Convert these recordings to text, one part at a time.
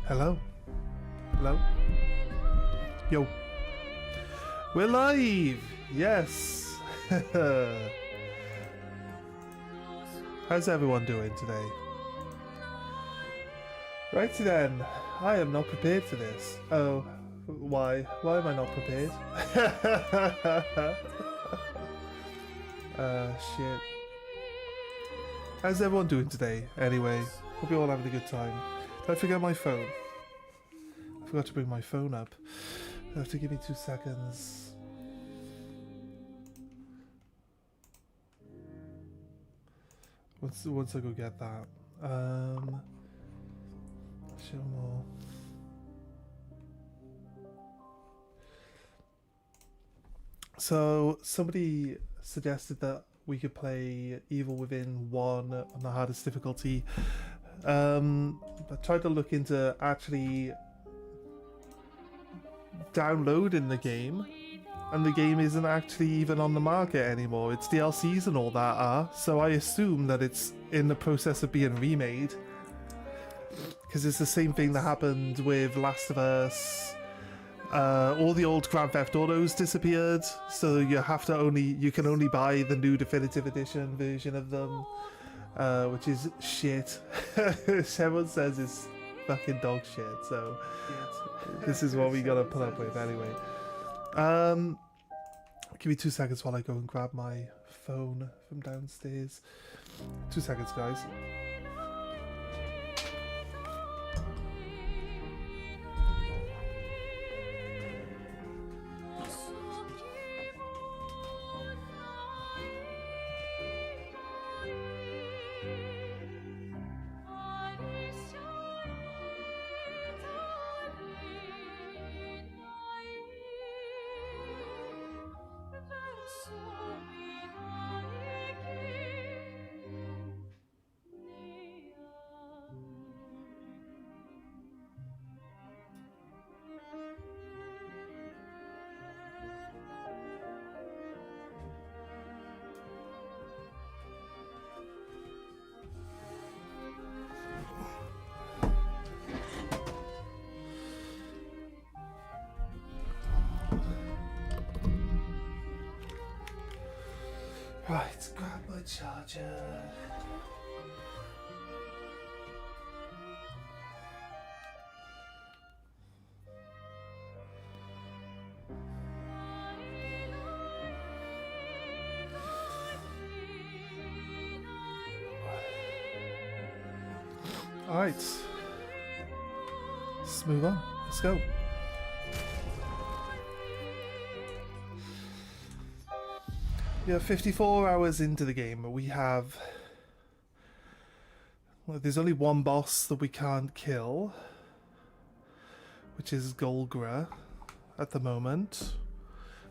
Hello? Hello? Yo. We're live! Yes! How's everyone doing today? Righty then, I am not prepared for this. Oh, why? Why am I not prepared? Shit. How's everyone doing today, anyway? Hope you're all having a good time. Did I forget my phone? I forgot to bring my phone up. You have to give me 2 seconds. Once I go get that. Show more. So somebody suggested that we could play Evil Within 1 on the hardest difficulty. I tried to look into actually downloading the game, and the game isn't actually even on the market anymore. It's DLCs and all that are, so I assume that it's in the process of being remade. Because it's the same thing that happened with Last of Us. All the old Grand Theft Autos disappeared, so you can only buy the new definitive edition version of them, which is shit. Everyone says it's fucking dog shit, so this is what we gotta put up with anyway. Give me 2 seconds while I go and grab my phone from downstairs. 2 seconds, guys. Right, grab my charger. Alright. Let's move on. Let's go. Yeah, 54 hours into the game, we have... Well, there's only one boss that we can't kill, which is Golgra at the moment.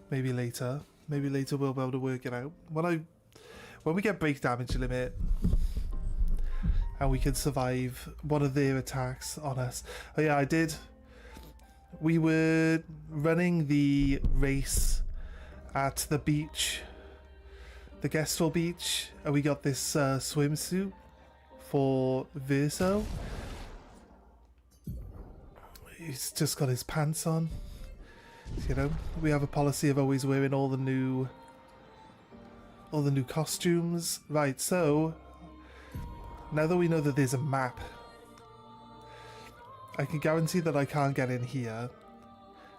Maybe later. Maybe later we'll be able to work it out. When we get break damage limit, and we can survive one of their attacks on us. Oh yeah, I did. We were running the race at the beach, the Gestrel beach, and we got this swimsuit for Verso. He's just got his pants on. You know, we have a policy of always wearing all the new costumes. Right, so now that we know that there's a map, I can guarantee that I can't get in here.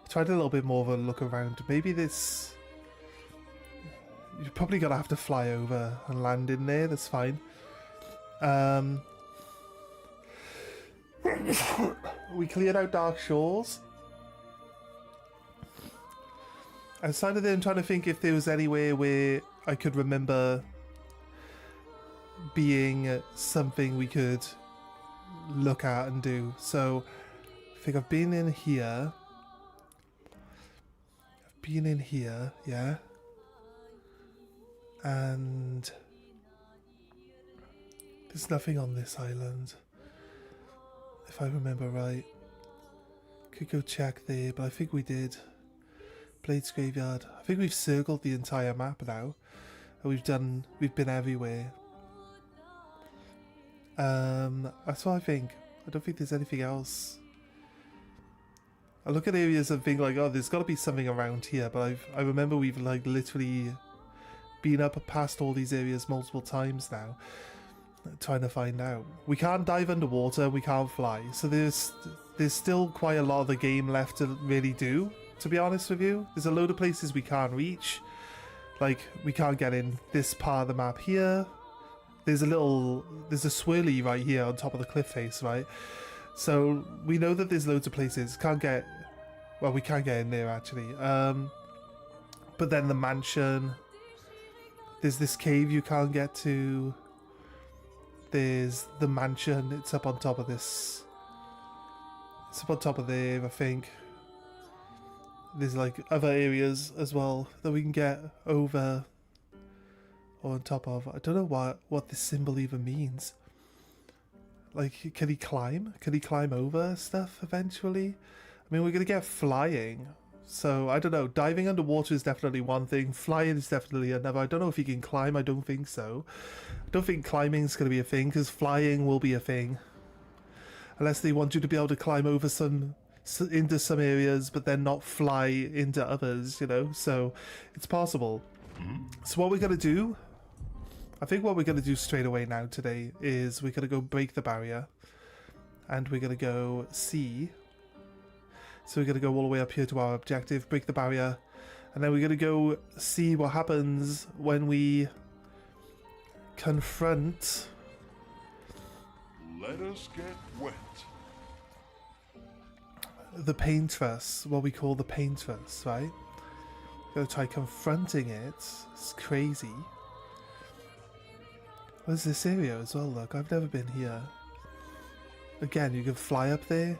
I tried a little bit more of a look around. Maybe this... You're probably gonna have to fly over and land in there, that's fine. We cleared out Dark Shores. Outside of there, I'm trying to think if there was anywhere where I could remember being something we could look at and do. So I think I've been in here. Yeah. And there's nothing on this island, if I remember right. Could go check there, but I think we did. Blades Graveyard. I think we've circled the entire map now. We've been everywhere. That's what I think. I don't think there's anything else I look at areas and think like, oh, there's got to be something around here, but I remember we've like literally been up past all these areas multiple times now, trying to find out. We can't dive underwater, we can't fly, so there's still quite a lot of the game left to really do, to be honest with you. There's a load of places we can't reach, like we can't get in this part of the map here. There's a swirly right here on top of the cliff face, right? So we know that there's loads of places. We can't get in there actually. But then the mansion, there's this cave you can't get to. There's the mansion, it's up on top of this. It's up on top of there, I think. There's like other areas as well that we can get over or on top of. I don't know what this symbol even means. Like, can he climb? Can he climb over stuff eventually? I mean, we're going to get flying. So, I don't know. Diving underwater is definitely one thing. Flying is definitely another. I don't know if he can climb. I don't think so. I don't think climbing is going to be a thing, because flying will be a thing. Unless they want you to be able to climb over into some areas, but then not fly into others, you know? So, it's possible. So what we're going to do... I think what we're going to do straight away now today is we're going to go break the barrier, and we're going to go see. So we're going to go all the way up here to our objective, break the barrier, and then we're going to go see what happens when we confront... Let us get wet. The paintress, what we call the paintress, right? We're going to try confronting it. It's crazy. Where's this area as well? Look, I've never been here. Again, you can fly up there.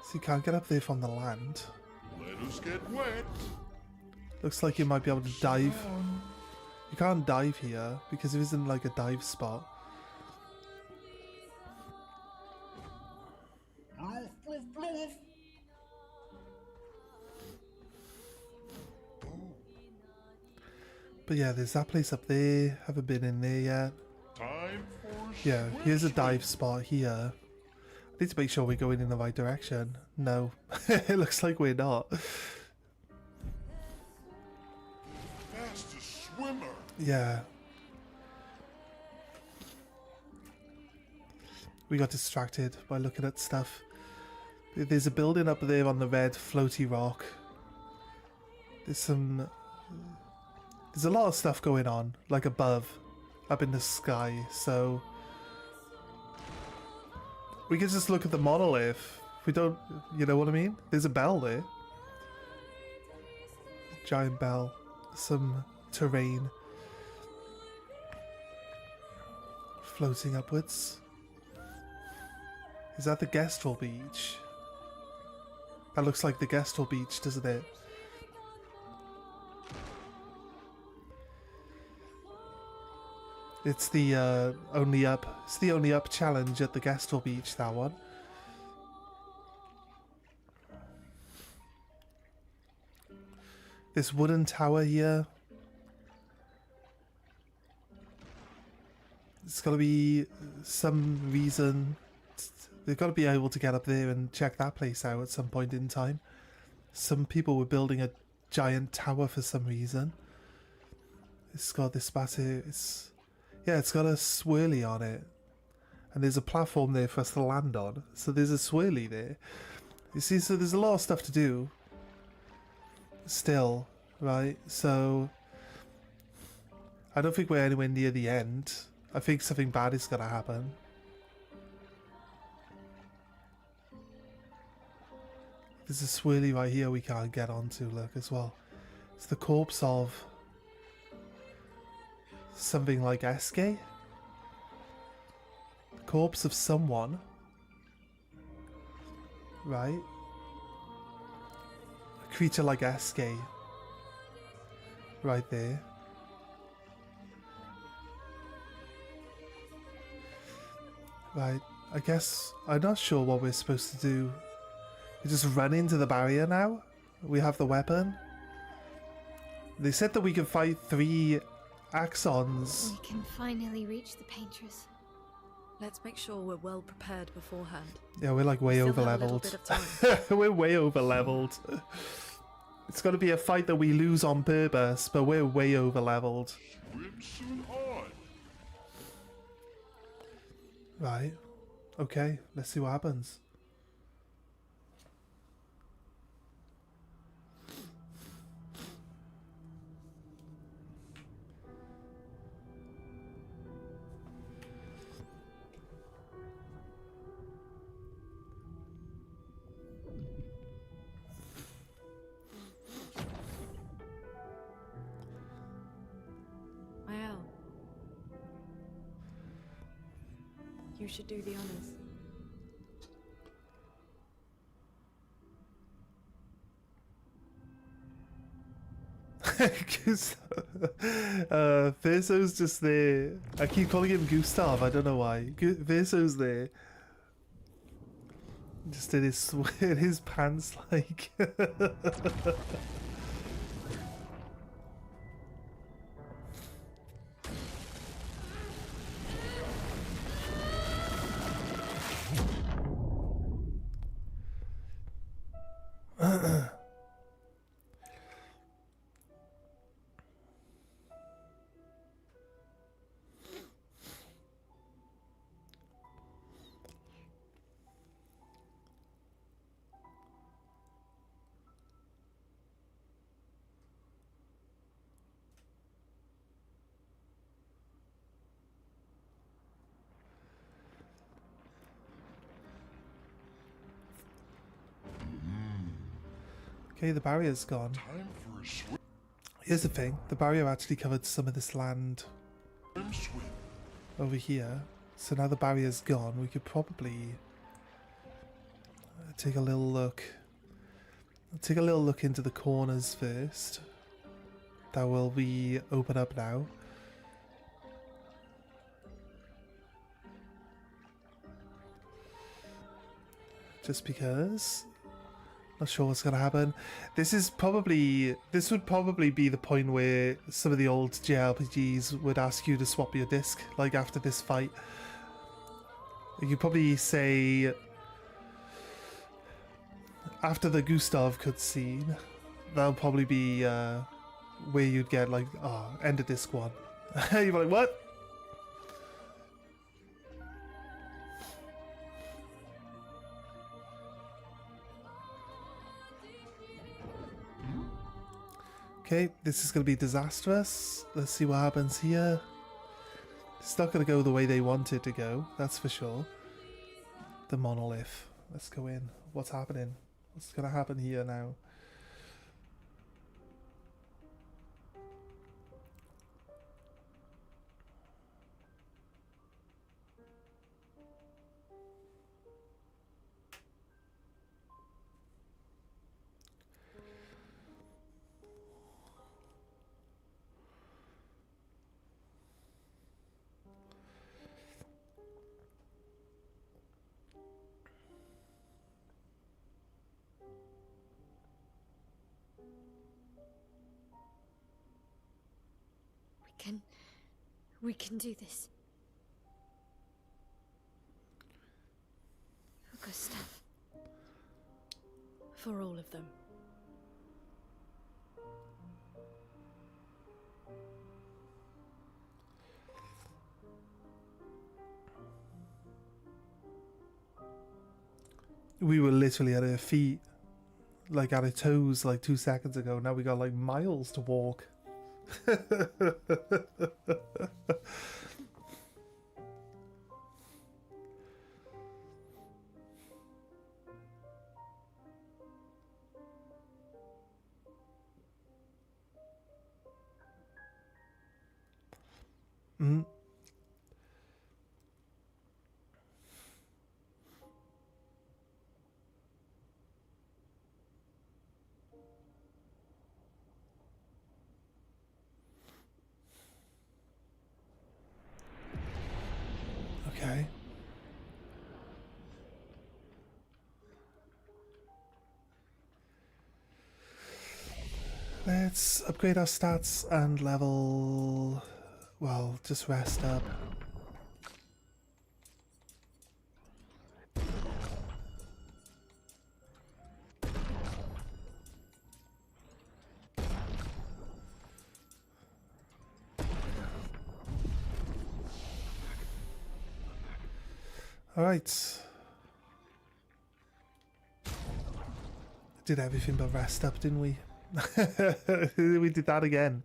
So you can't get up there from the land. Let us get wet. Looks like you might be able to dive. You can't dive here because there isn't like a dive spot. But yeah, there's that place up there. Haven't been in there yet. Time for Yeah, here's a dive spot here. I need to make sure we're going in the right direction. No, it looks like we're not. fastest swimmer. Yeah. We got distracted by looking at stuff. There's a building up there on the red floaty rock. There's a lot of stuff going on, like above, up in the sky, so we can just look at the monolith. We don't, you know what I mean? There's a bell there. Giant bell. Some terrain. Floating upwards. Is that the Gestrel Beach? That looks like the Gestrel Beach, doesn't it? It's the only up challenge at the Gestrel Beach, that one. This wooden tower here. It's got to be some reason. They've got to be able to get up there and check that place out at some point in time. Some people were building a giant tower for some reason. It's got this massive... Yeah, it's got a swirly on it. And there's a platform there for us to land on. So there's a swirly there. You see, so there's a lot of stuff to do. Still, right? So... I don't think we're anywhere near the end. I think something bad is going to happen. There's a swirly right here we can't get onto, look, as well. It's the corpse of... something like Eske? The corpse of someone. Right? A creature like Eske. Right there. Right, I guess... I'm not sure what we're supposed to do. We just run into the barrier now? We have the weapon? They said that we can fight 3 axons. We can finally reach the painters. Let's make sure we're well prepared beforehand. Yeah, we're like way Still over have a little leveled. bit of time. We're way over leveled. It's got to be a fight that we lose on purpose, but we're way over leveled. Swimsuit on. Right. Okay, let's see what happens. Ayel, you should do the honors. Verso's just there. I keep calling him Gustav, I don't know why. Verso's there. Just in his pants, like. Okay, the barrier's gone. Time for a swim. Here's the thing, the barrier actually covered some of this land Swim. over here. So now the barrier's gone, we could probably take a little look. Take a little look into the corners first. That will be open up now. Just because. Not sure what's gonna happen. This would probably be the point where some of the old JRPGs would ask you to swap your disc, like after this fight. You could probably say after the Gustav cutscene, that'll probably be where you'd get like, oh, end of disc 1. You're like, what? Okay, this is going to be disastrous. Let's see what happens here. It's not going to go the way they want it to go, that's for sure. The monolith. Let's go in. What's happening? What's going to happen here now? We can do this. Gustav. For all of them. We were literally at her feet, like at her toes, like 2 seconds ago. Now we got like miles to walk. Mm. Okay. Let's upgrade our stats and level... Well, just rest up. Alright. Did everything but rest up, didn't we? We did that again.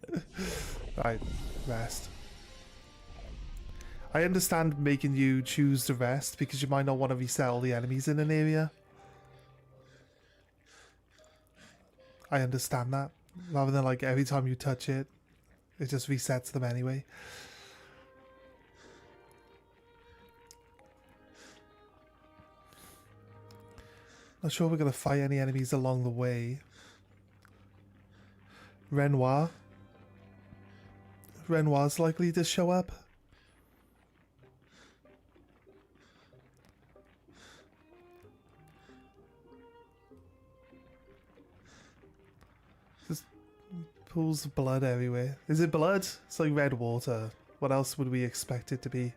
Right, rest. I understand making you choose to rest because you might not want to reset all the enemies in an area. I understand that. Rather than like every time you touch it, it just resets them anyway. Not sure we're going to fight any enemies along the way. Renoir. Renoir's likely to show up. Just pools of blood everywhere. Is it blood? It's like red water. What else would we expect it to be?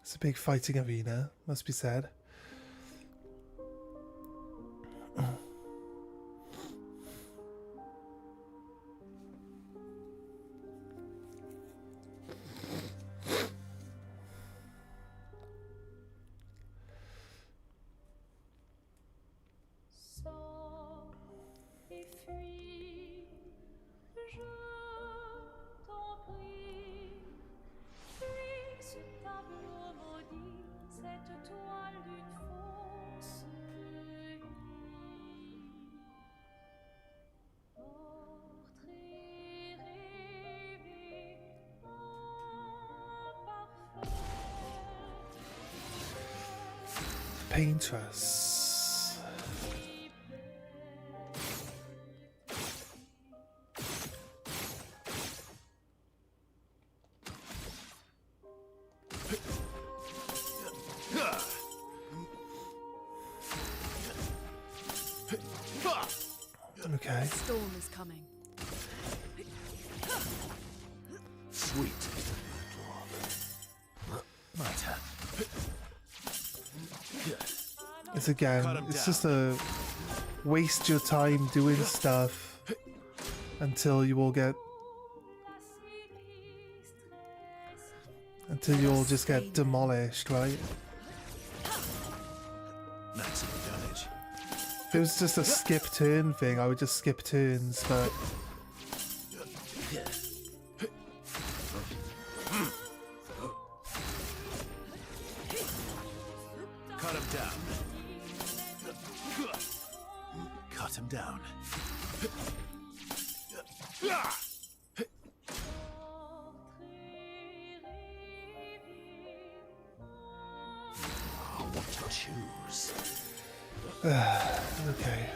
It's a big fighting arena, must be said. Paintress. Okay. The storm is coming. Sweet. My turn. It's again, it's just a waste your time doing stuff until you all get... Until you all just get demolished, right? Maximum damage. If it was just a skip turn thing, I would just skip turns, but... Cut him down. Cut him down. What to choose? Okay.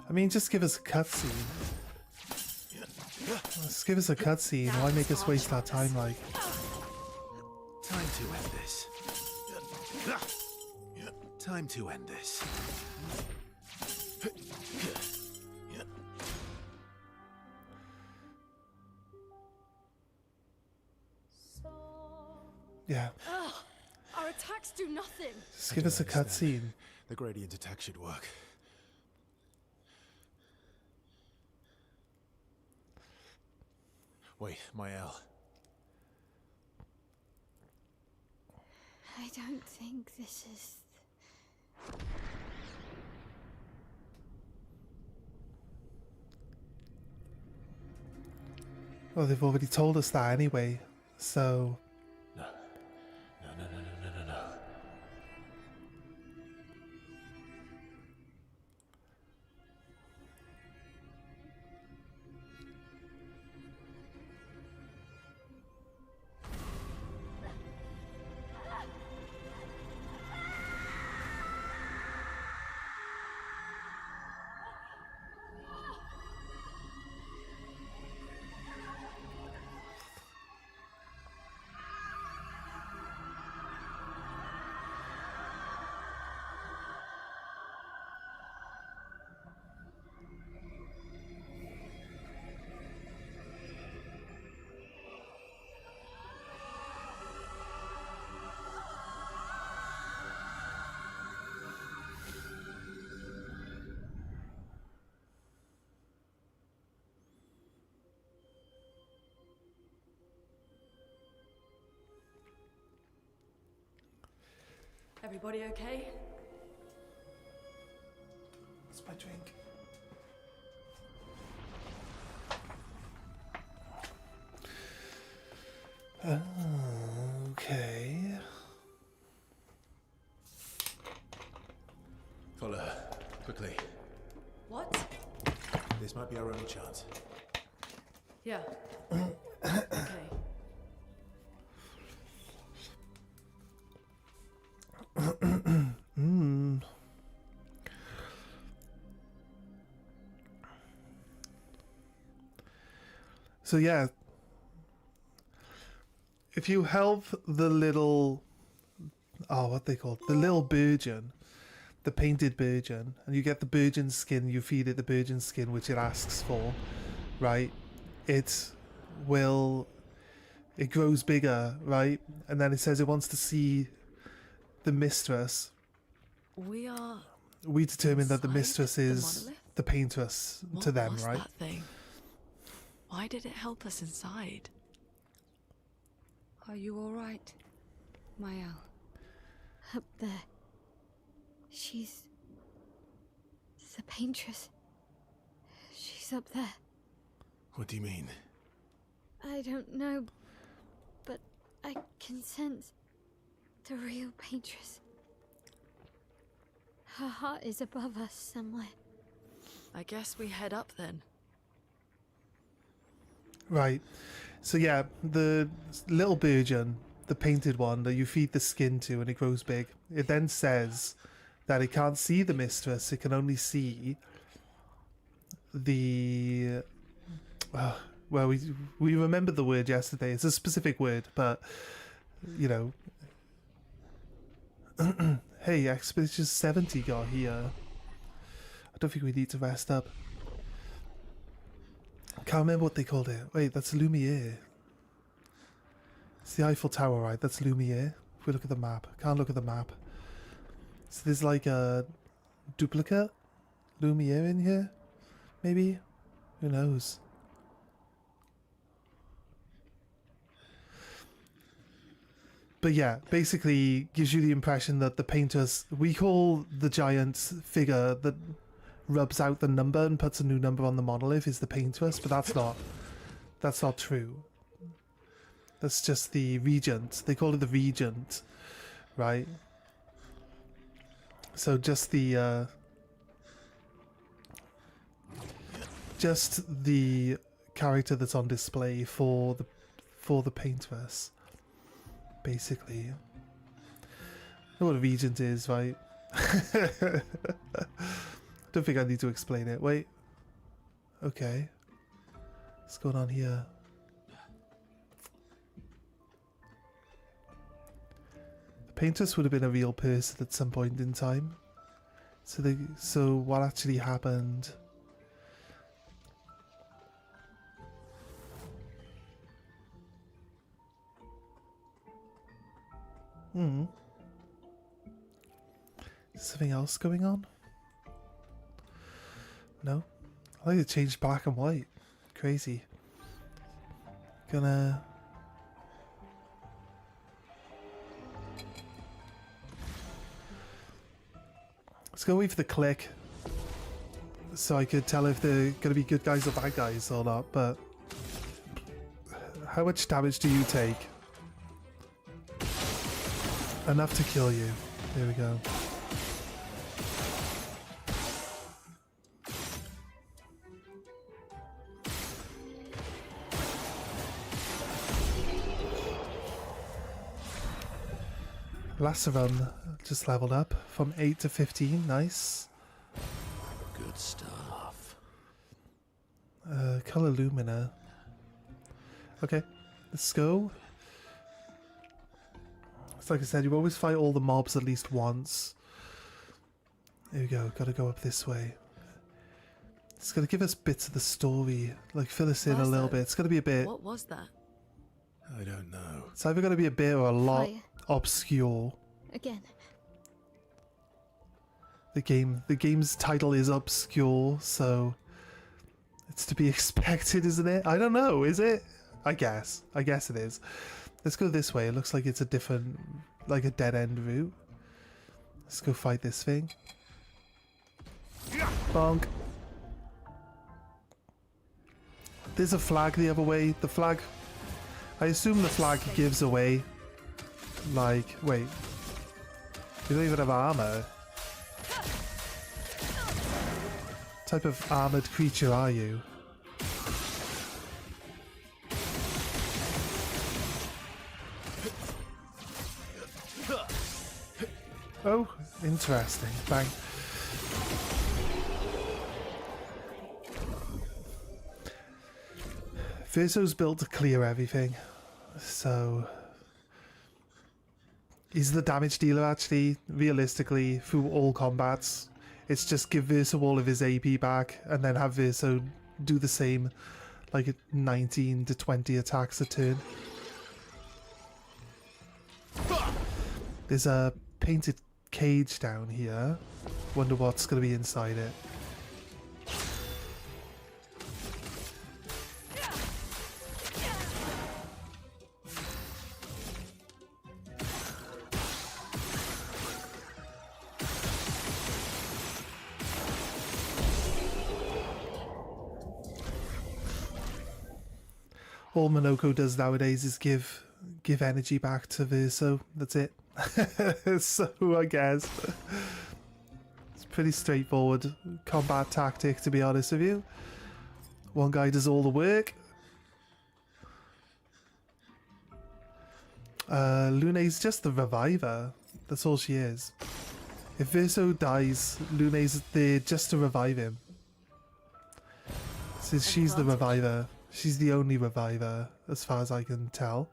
I mean, just give us a cutscene. Just give us a cutscene. Why make us waste our time like... Time to end this. Time to end this. Yeah. Our attacks do nothing. Just give us a cutscene. The gradient attack should work. Wait, my L. I don't think this is... Well, they've already told us that anyway, so... No. No. Everybody okay? What's my drink? Okay. Follow her. Quickly. What? This might be our only chance. Yeah. Okay. So yeah, if you help the little, what they call the little Burgeon, the painted Burgeon, and you get the Burgeon skin, you feed it the Burgeon skin which it asks for, right? It grows bigger, right? And then it says it wants to see the mistress. We determine that the inside mistress the is monolith? the paintress to What them, was right? that thing? Why did it help us inside? Are you alright, Mael? Up there. She's the paintress. She's up there. What do you mean? I don't know, but I can sense the real paintress. Her heart is above us somewhere. I guess we head up then. Right. So yeah, the little Burgeon, the painted one that you feed the skin to and it grows big, it then says that it can't see the mistress, it can only see the... well, we remembered the word yesterday. It's a specific word, but, you know... Hey, Expedition 70 got here. I don't think we need to rest up. Can't remember what they called it. Wait, that's Lumiere. It's the Eiffel Tower, right? That's Lumiere. If we look at the map. Can't look at the map. So there's like a duplicate Lumiere in here? Maybe? Who knows? But yeah, basically gives you the impression that the painters... We call the giant figure that rubs out the number and puts a new number on the monolith is the paintress, but that's not true. That's just the regent. They call it the regent, right? So just the character that's on display for the paintress, basically. You know what a regent is, right? Don't think I need to explain it. Wait. Okay. What's going on here? The paintress would have been a real person at some point in time. So what actually happened? Is something else going on? No? I like to change black and white. Crazy. Gonna... Let's go wait for the click. So I could tell if they're gonna be good guys or bad guys or not, but... How much damage do you take? Enough to kill you. There we go. Lacerum just leveled up from 8 to 15. Nice. Good stuff. Color Lumina. Okay, let's go. It's like I said, you always fight all the mobs at least once. There we go, gotta go up this way. It's gonna give us bits of the story, like fill us in a Where's little that? bit. It's gonna be a bit... What was that? I don't know. It's either gonna be a bit or a lot Fire. obscure. Again. The game's title is obscure, so it's to be expected, isn't it? I don't know, is it? I guess it is. Let's go this way. It looks like it's a different, like a dead end route. Let's go fight this thing. Bonk. There's a flag the other way. The flag... I assume the flag gives away... Like, wait. You don't even have armor. What type of armored creature are you? Oh, interesting. Bang. Verso's built to clear everything, so he's the damage dealer actually, realistically, through all combats. It's just give Verso all of his AP back and then have Verso do the same, like 19 to 20 attacks a turn. There's a painted cage down here. Wonder what's going to be inside it. All Monoko does nowadays is give energy back to Verso. That's it. So I guess it's pretty straightforward combat tactic, to be honest with you. One guy does all the work. Lune's just the reviver. That's all she is. If Verso dies, Lune's there just to revive him. So she's the reviver. She's the only reviver, as far as I can tell.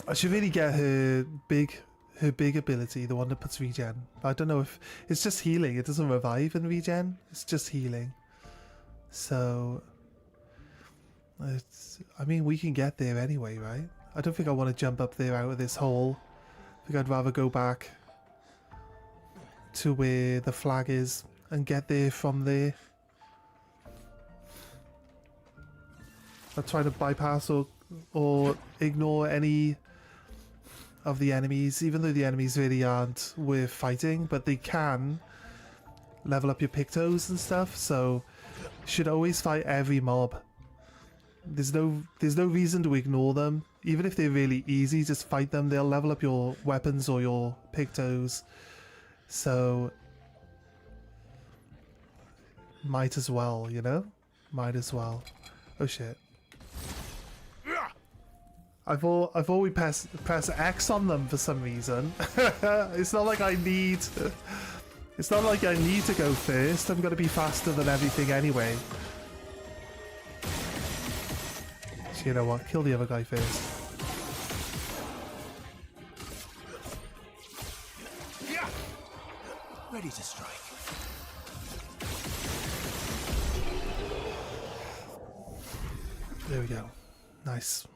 I should really get her big ability, the one that puts regen. I don't know if it's just healing. It doesn't revive and regen. It's just healing. So, I mean, we can get there anyway, right? I don't think I want to jump up there out of this hole. I think I'd rather go back to where the flag is and get there from there. I'm trying to bypass or ignore any of the enemies, even though the enemies really aren't worth fighting, but they can level up your pictos and stuff, so you should always fight every mob. There's no reason to ignore them. Even if they're really easy, just fight them. They'll level up your weapons or your pictos. So might as well, you know? Might as well. Oh shit. I thought we press X on them for some reason. It's not like I need to go first. I'm gonna be faster than everything anyway. So you know what? Kill the other guy first. Ready to strike. There we go. Nice.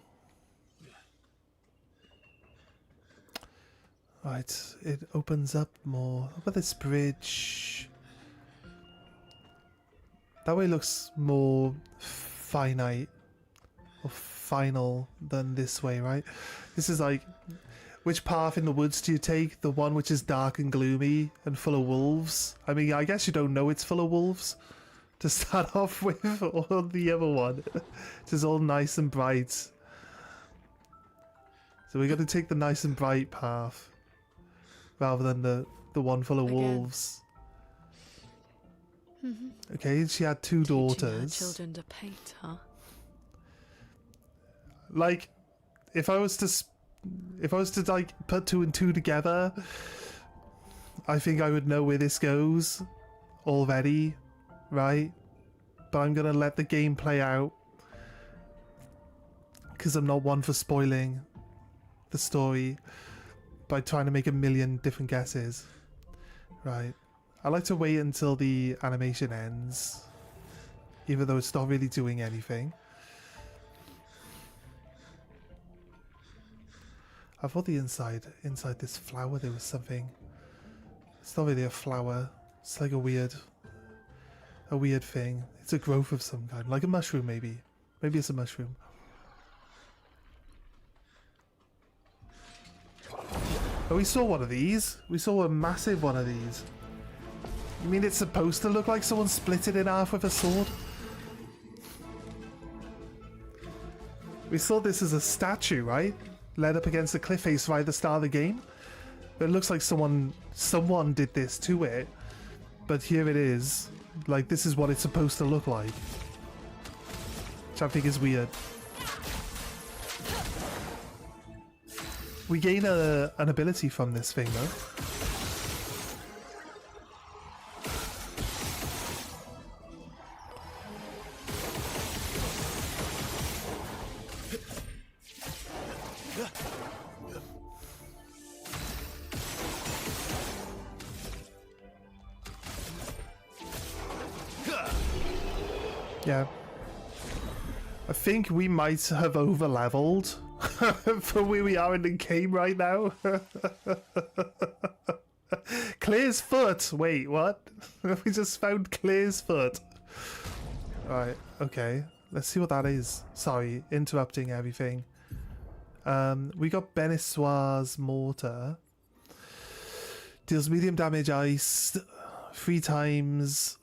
Right, it opens up more. How about this bridge? That way looks more finite or final than this way, right? This is like, which path in the woods do you take? The one which is dark and gloomy and full of wolves? I mean, I guess you don't know it's full of wolves to start off with, or the other one, which is all nice and bright. So we're going to take the nice and bright path rather than the one full of wolves. Okay, she had two daughters. Children to paint, huh? Like, if I was to like put two and two together, I think I would know where this goes already, right? But I'm gonna let the game play out because I'm not one for spoiling the story by trying to make a million different guesses, right? I like to wait until the animation ends, even though it's not really doing anything. I thought the inside this flower there was something. It's not really a flower. It's like a weird thing. It's a growth of some kind, like a mushroom maybe. Maybe it's a mushroom. Oh, we saw one of these. We saw a massive one of these. You mean it's supposed to look like someone split it in half with a sword? We saw this as a statue, right? Led up against the cliff face right at the start of the game. But it looks like someone did this to it. But here it is. Like, this is what it's supposed to look like. Which I think is weird. We gain an ability from this thing, though. Yeah. I think we might have over-leveled for where we are in the game right now. Claire's foot! Wait, what? We just found Claire's foot. Alright, okay. Let's see what that is. Sorry, interrupting everything. We got Benissoir's mortar. Deals medium damage ice 3 times.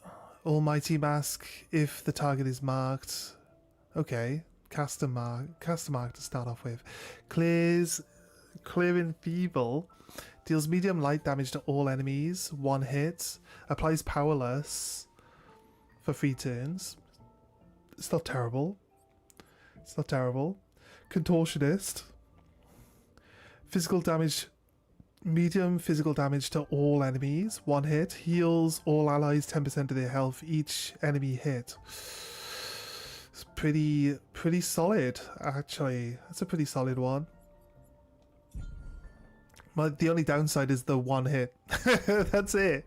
Almighty mask if the target is marked. Okay, cast a mark to start off with. Clear Enfeeble deals medium light damage to all enemies. 1 hit. Applies powerless for 3 turns. It's not terrible. It's not terrible. Contortionist. Physical damage. Medium physical damage to all enemies. 1 hit. Heals all allies 10% of their health each enemy hit. It's pretty solid, actually. That's a pretty solid one. But the only downside is the 1 hit. That's it.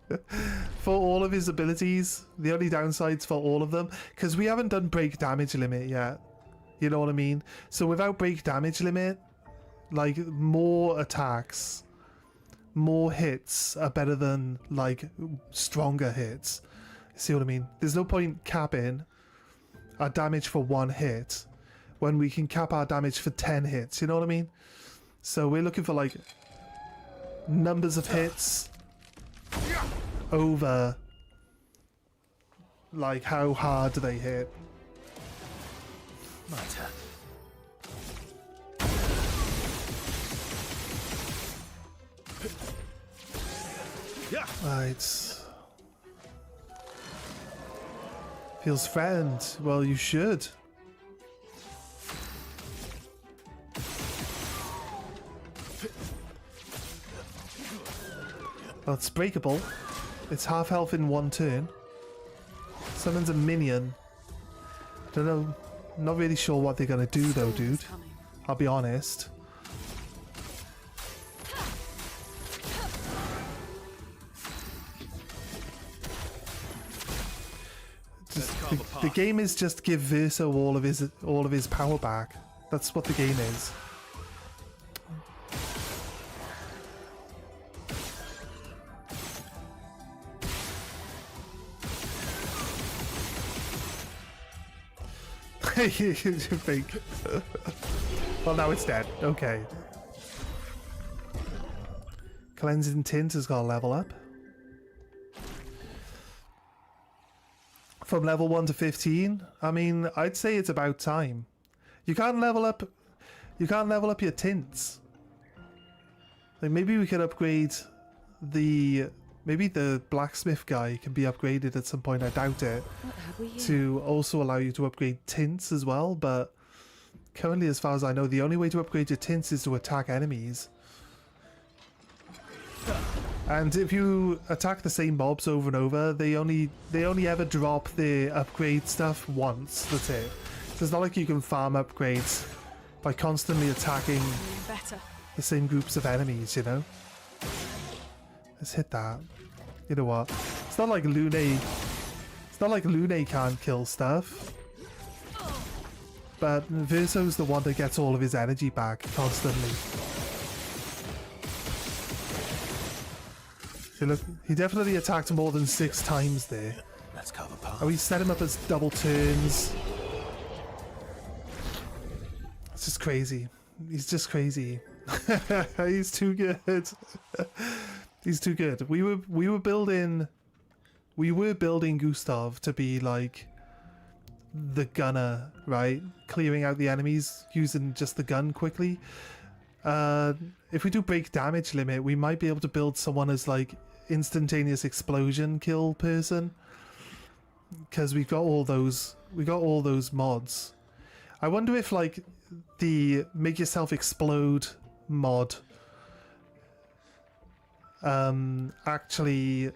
For all of his abilities, the only downsides for all of them, because we haven't done break damage limit yet. You know what I mean? So without break damage limit, like, more attacks, more hits are better than, like, stronger hits. See what I mean? There's no point capping our damage for 1 hit when we can cap our damage for 10 hits. You know what I mean? So we're looking for, like, numbers of hits over, like, how hard do they hit. My turn. Right. Feels threatened. Well, you should. Well, it's breakable. It's half health in 1 turn. Summons a minion. Don't know. Not really sure what they're gonna do though, dude. I'll be honest. The game is just give Verso all of his power back. That's what the game is. You think? Well, now it's dead. Okay. Cleansing Tint has got a level up. From level 1 to 15, I mean, I'd say it's about time. You can't level up your tints. Like, maybe we could upgrade maybe the blacksmith guy can be upgraded at some point, I doubt it. What have we here? To also allow you to upgrade tints as well, but currently, as far as I know, the only way to upgrade your tints is to attack enemies. And if you attack the same mobs over and over, they only ever drop the upgrade stuff once. That's it. So it's not like you can farm upgrades by constantly attacking Better. the same groups of enemies, you know? Let's hit that. You know what? It's not like Lune can't kill stuff. But Verso's the one that gets all of his energy back constantly. See, look, he definitely attacked more than 6 times there. Let's cover path. Oh, we set him up as double turns. It's just crazy. He's just crazy. He's too good. He's too good. We were building Gustav to be like the gunner, right? Clearing out the enemies using just the gun quickly. If we do break damage limit, we might be able to build someone as like instantaneous explosion kill person, because we got all those mods. I wonder if like the make yourself explode mod actually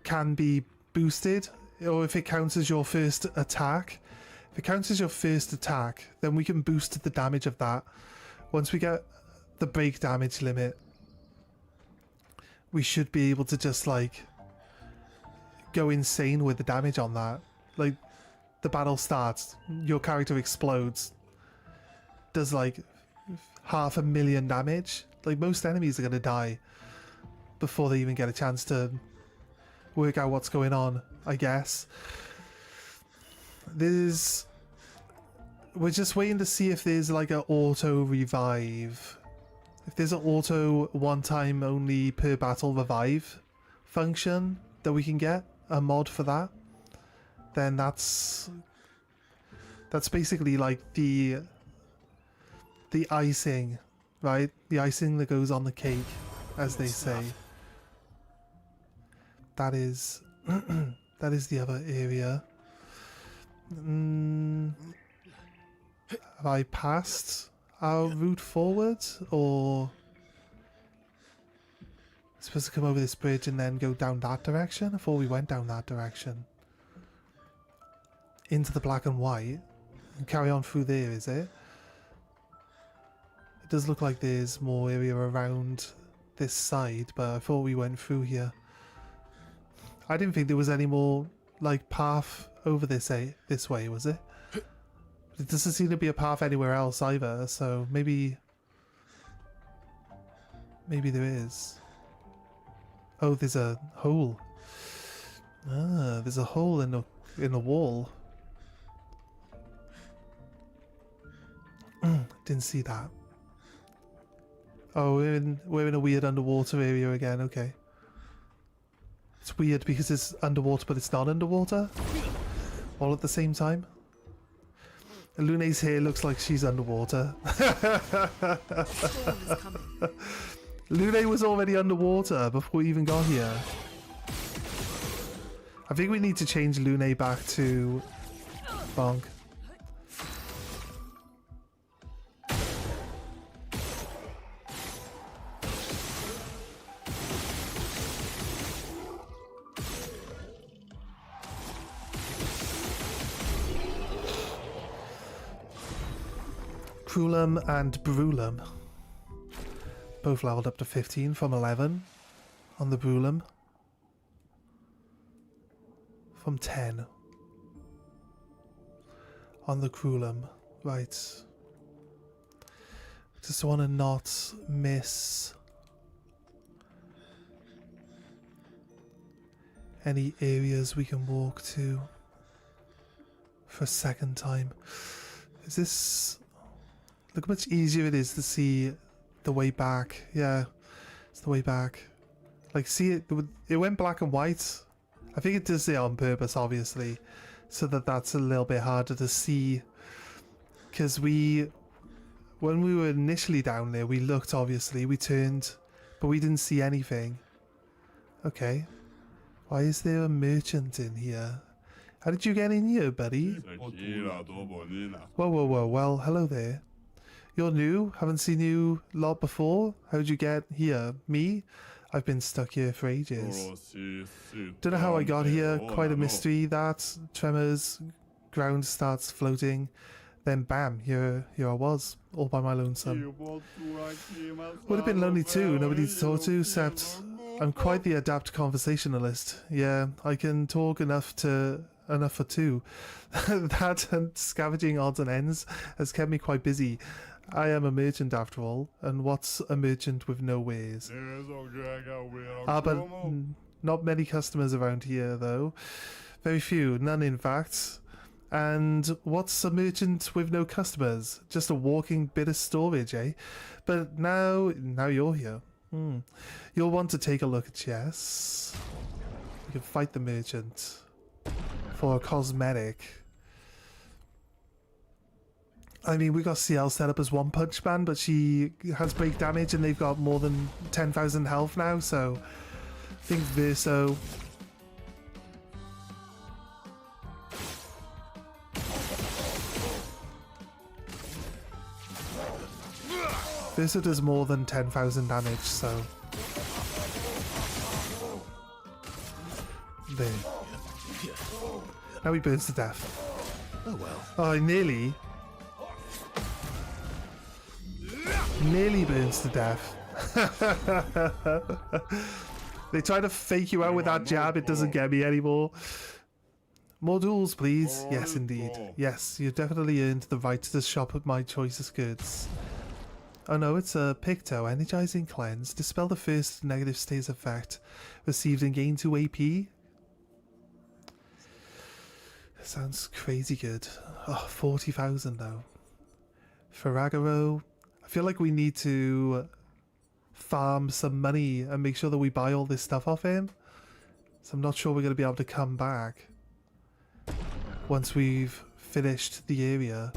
can be boosted, or if it counts as your first attack. If it counts as your first attack, then we can boost the damage of that. Once we get the break damage limit, we should be able to just like go insane with the damage on that. Like, the battle starts, your character explodes, does like 500,000 damage. Like, most enemies are going to die before they even get a chance to work out what's going on, I guess. We're just waiting to see if there's like an auto revive. If there's an auto one time only per battle revive function that we can get, a mod for that, then that's basically like the icing, right? The icing that goes on the cake, as they say. That is that is the other area. Have I passed our route forward, or supposed to come over this bridge and then go down that direction? I thought we went down that direction into the black and white and carry on through there. Is it? It does look like there's more area around this side, but I thought we went through here. I didn't think there was any more like path over this way, was it? It doesn't seem to be a path anywhere else either, so maybe there is. Oh, there's a hole. Ah, there's a hole in the wall. Didn't see that. Oh, we're in a weird underwater area again. Okay. It's weird because it's underwater, but it's not underwater all at the same time. Lune's hair looks like she's underwater. Lune was already underwater before we even got here. I think we need to change Lune back to Bonk. Krulum and Brulum both leveled up to 15 from 11 on the Brulum, from 10 on the Krulum. Right, just want to not miss any areas we can walk to for a second time. Is this... Look how much easier it is to see the way back. Yeah, it's the way back. Like, see, it went black and white. I think it does it on purpose, obviously, so that's a little bit harder to see. Because when we were initially down there, we looked, obviously, we turned, but we didn't see anything. Okay. Why is there a merchant in here? How did you get in here, buddy? Whoa, whoa, whoa. Well, hello there. You're new? Haven't seen you lot before? How'd you get here? Me? I've been stuck here for ages. Don't know how I got here. Quite a mystery that. Tremors, ground starts floating. Then bam, here I was, all by my lonesome. Would have been lonely too, nobody to talk to, except I'm quite the adept conversationalist. Yeah, I can talk enough for two. That and scavenging odds and ends has kept me quite busy. I am a merchant after all, and what's a merchant with no ways? But not many customers around here though. Very few, none in fact. And what's a merchant with no customers? Just a walking bit of storage, eh? But now you're here. You'll want to take a look at chests. You can fight the merchant for a cosmetic. I mean, we got CL set up as One Punch Man, but she has break damage and they've got more than 10,000 health now, so I think Verso... Verso does more than 10,000 damage, so... There. Now he burns to death. Oh well. Oh, nearly burns to death. They try to fake you out with that jab, it doesn't get me anymore. More duels, please. Yes, indeed. Yes, you definitely earned the right to shop at my choicest goods. Oh no, it's a Picto. Energizing Cleanse. Dispel the first negative stays effect. Received and gain 2 AP. Sounds crazy good. Oh, 40,000 though. Ferragamo. I feel like we need to farm some money and make sure that we buy all this stuff off him. So I'm not sure we're going to be able to come back once we've finished the area.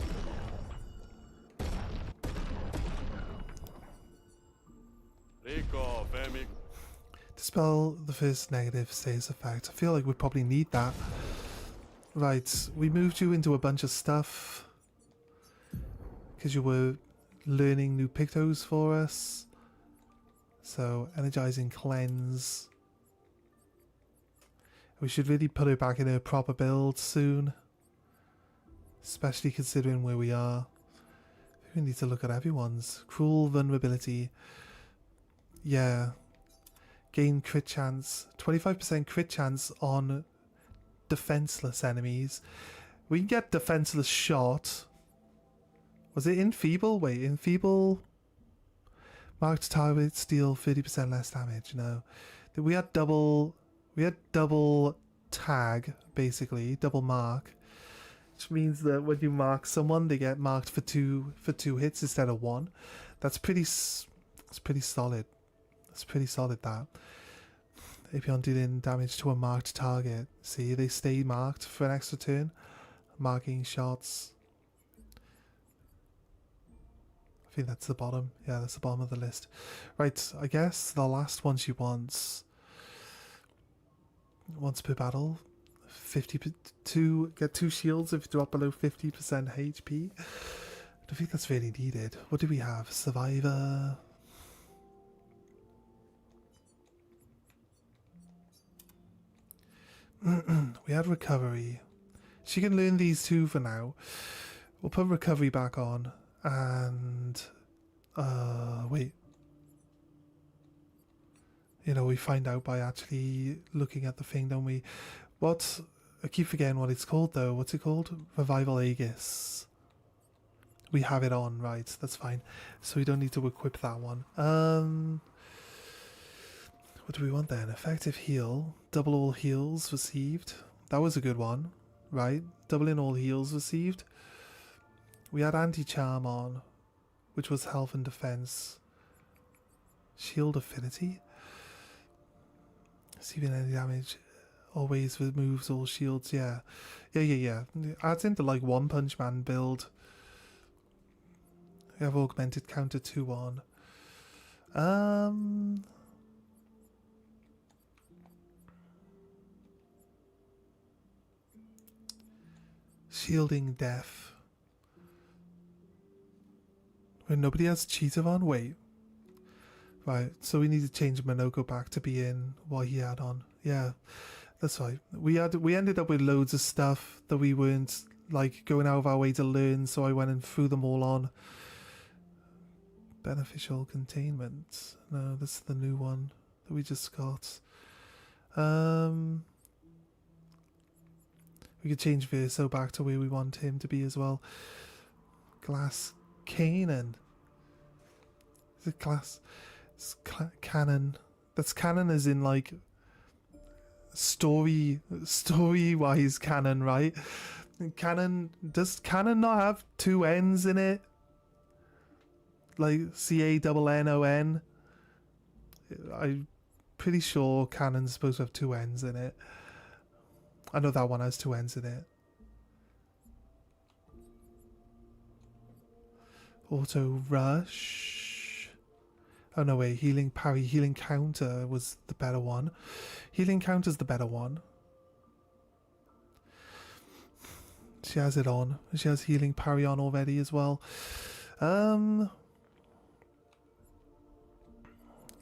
Dispel the first negative stays effect. I feel like we probably need that. Right, we moved you into a bunch of stuff because you were learning new Pictos for us. So, energizing cleanse. We should really put her back in her proper build soon, especially considering where we are. We need to look at everyone's. Cruel vulnerability. Yeah. Gain crit chance. 25% crit chance on defenseless enemies. We can get defenseless shot. Was it enfeeble? Wait, enfeeble. Marked targets deal 30% less damage. No. We had double tag, basically. Double mark. Which means that when you mark someone, they get marked for two hits instead of 1. That's pretty solid. That's pretty solid, that. If you're dealing damage to a marked target. See, they stay marked for an extra turn. Marking shots. I think that's the bottom. Yeah, that's the bottom of the list. Right, I guess the last one she wants. Once per battle. 52, get 2 shields if you drop below 50% HP. I don't think that's really needed. What do we have? Survivor. We had recovery. She can learn these 2 for now. We'll put recovery back on. And wait. You know, we find out by actually looking at the thing, don't we? What? I keep forgetting what it's called though. What's it called? Revival Aegis. We have it on, right? That's fine. So we don't need to equip that one. What do we want then? Effective heal. Double all heals received. That was a good one, right? Doubling all heals received. We had anti-charm on, which was health and defense. Shield affinity. Receiving any damage always removes all shields. Yeah. Adds into like One Punch Man build. We have augmented counter 2 on. Shielding death. When nobody has cheetah on? Wait. Right, so we need to change Minoko back to be in what he had on. Yeah, that's right. We ended up with loads of stuff that we weren't like going out of our way to learn, so I went and threw them all on. Beneficial containment. No, that's the new one that we just got. We could change Verso back to where we want him to be as well. Glass Cannon. Is it glass? It's canon. That's canon as in like story-wise canon, right? Cannon, does cannon not have two N's in it? Like CANNON? I'm pretty sure cannon's supposed to have two N's in it. I know that one has two N's in it. Auto rush. Oh no, wait. Healing parry, healing counter was the better one. Healing counter's the better one. She has it on. She has healing parry on already as well.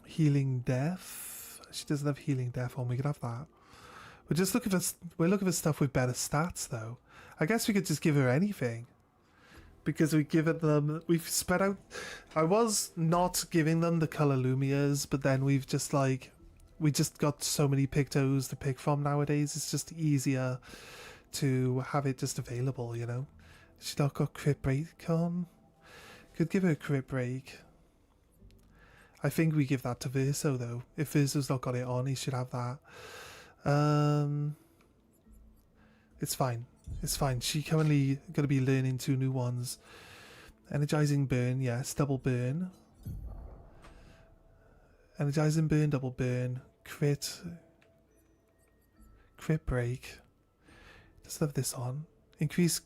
Healing death. She doesn't have healing death on. We could have that. We're looking for stuff with better stats though. I guess we could just give her anything. Because we've given them, we've spread out. I was not giving them the color Lumias, but then we just got so many Pictos to pick from nowadays. It's just easier to have it just available, you know. She's not got crit break on. Could give her a crit break. I think we give that to Verso though. If Verso's not got it on, he should have that. It's fine. It's fine. She currently going to be learning 2 new ones. Energizing burn, yes, double burn. Energizing burn, double burn. Crit break. Just have this on. Increase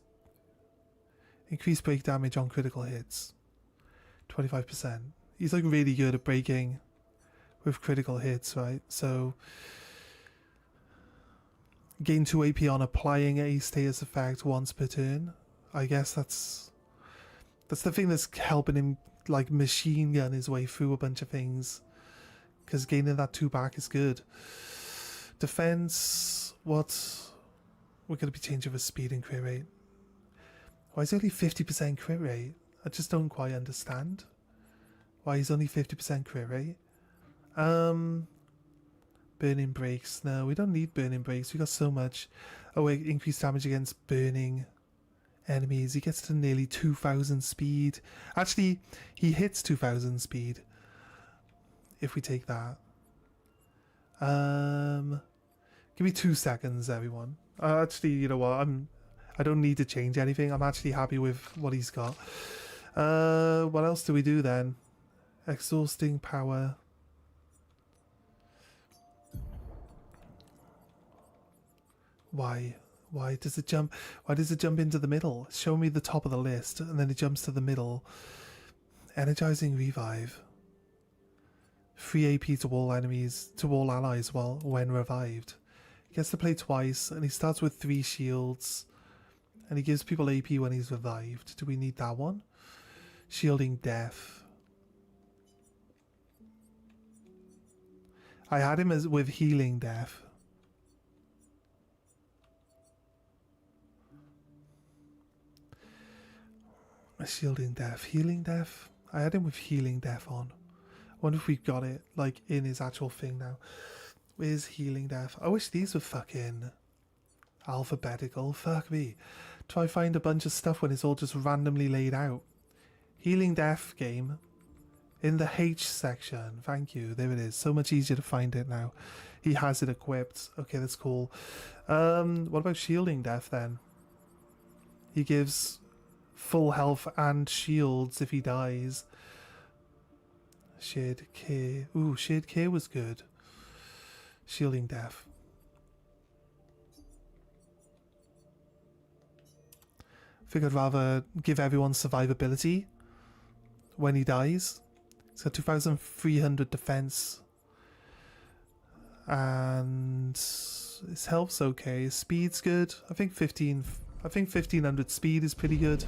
break damage on critical hits. 25%. He's like really good at breaking with critical hits, right? So gain 2 AP on applying a status effect once per turn. I guess that's the thing that's helping him like machine gun his way through a bunch of things. Because gaining that 2 back is good. Defense, what? We're going to be changing the speed and crit rate. Why is he only 50% crit rate? I just don't quite understand. Why he's only 50% crit rate. Burning breaks. No, we don't need burning breaks. We got so much. Oh wait, increased damage against burning enemies. He gets to nearly 2000 speed. Actually, he hits 2000 speed. If we take that. Give me 2 seconds, everyone. Actually, you know what? I don't need to change anything. I'm actually happy with what he's got. What else do we do then? Exhausting power. Why does it jump? Why does it jump into the middle? Show me the top of the list, and then it jumps to the middle. Energizing revive. 3 AP to all enemies, to all allies when revived. He gets to play twice, and he starts with 3 shields. And he gives people AP when he's revived. Do we need that one? Shielding death. I had him as with healing death. Shielding death. Healing death? I had him with healing death on. I wonder if we've got it like in his actual thing now. Where's healing death? I wish these were fucking alphabetical. Fuck me. Try find a bunch of stuff when it's all just randomly laid out. Healing death game. In the H section. Thank you. There it is. So much easier to find it now. He has it equipped. Okay, that's cool. What about shielding death then? He gives full health and shields if he dies. Shared care. Ooh, shared care was good. Shielding death. Figured I'd rather give everyone survivability when he dies. He's got 2,300 defense. And his health's okay. His speed's good. I think 1,500 speed is pretty good.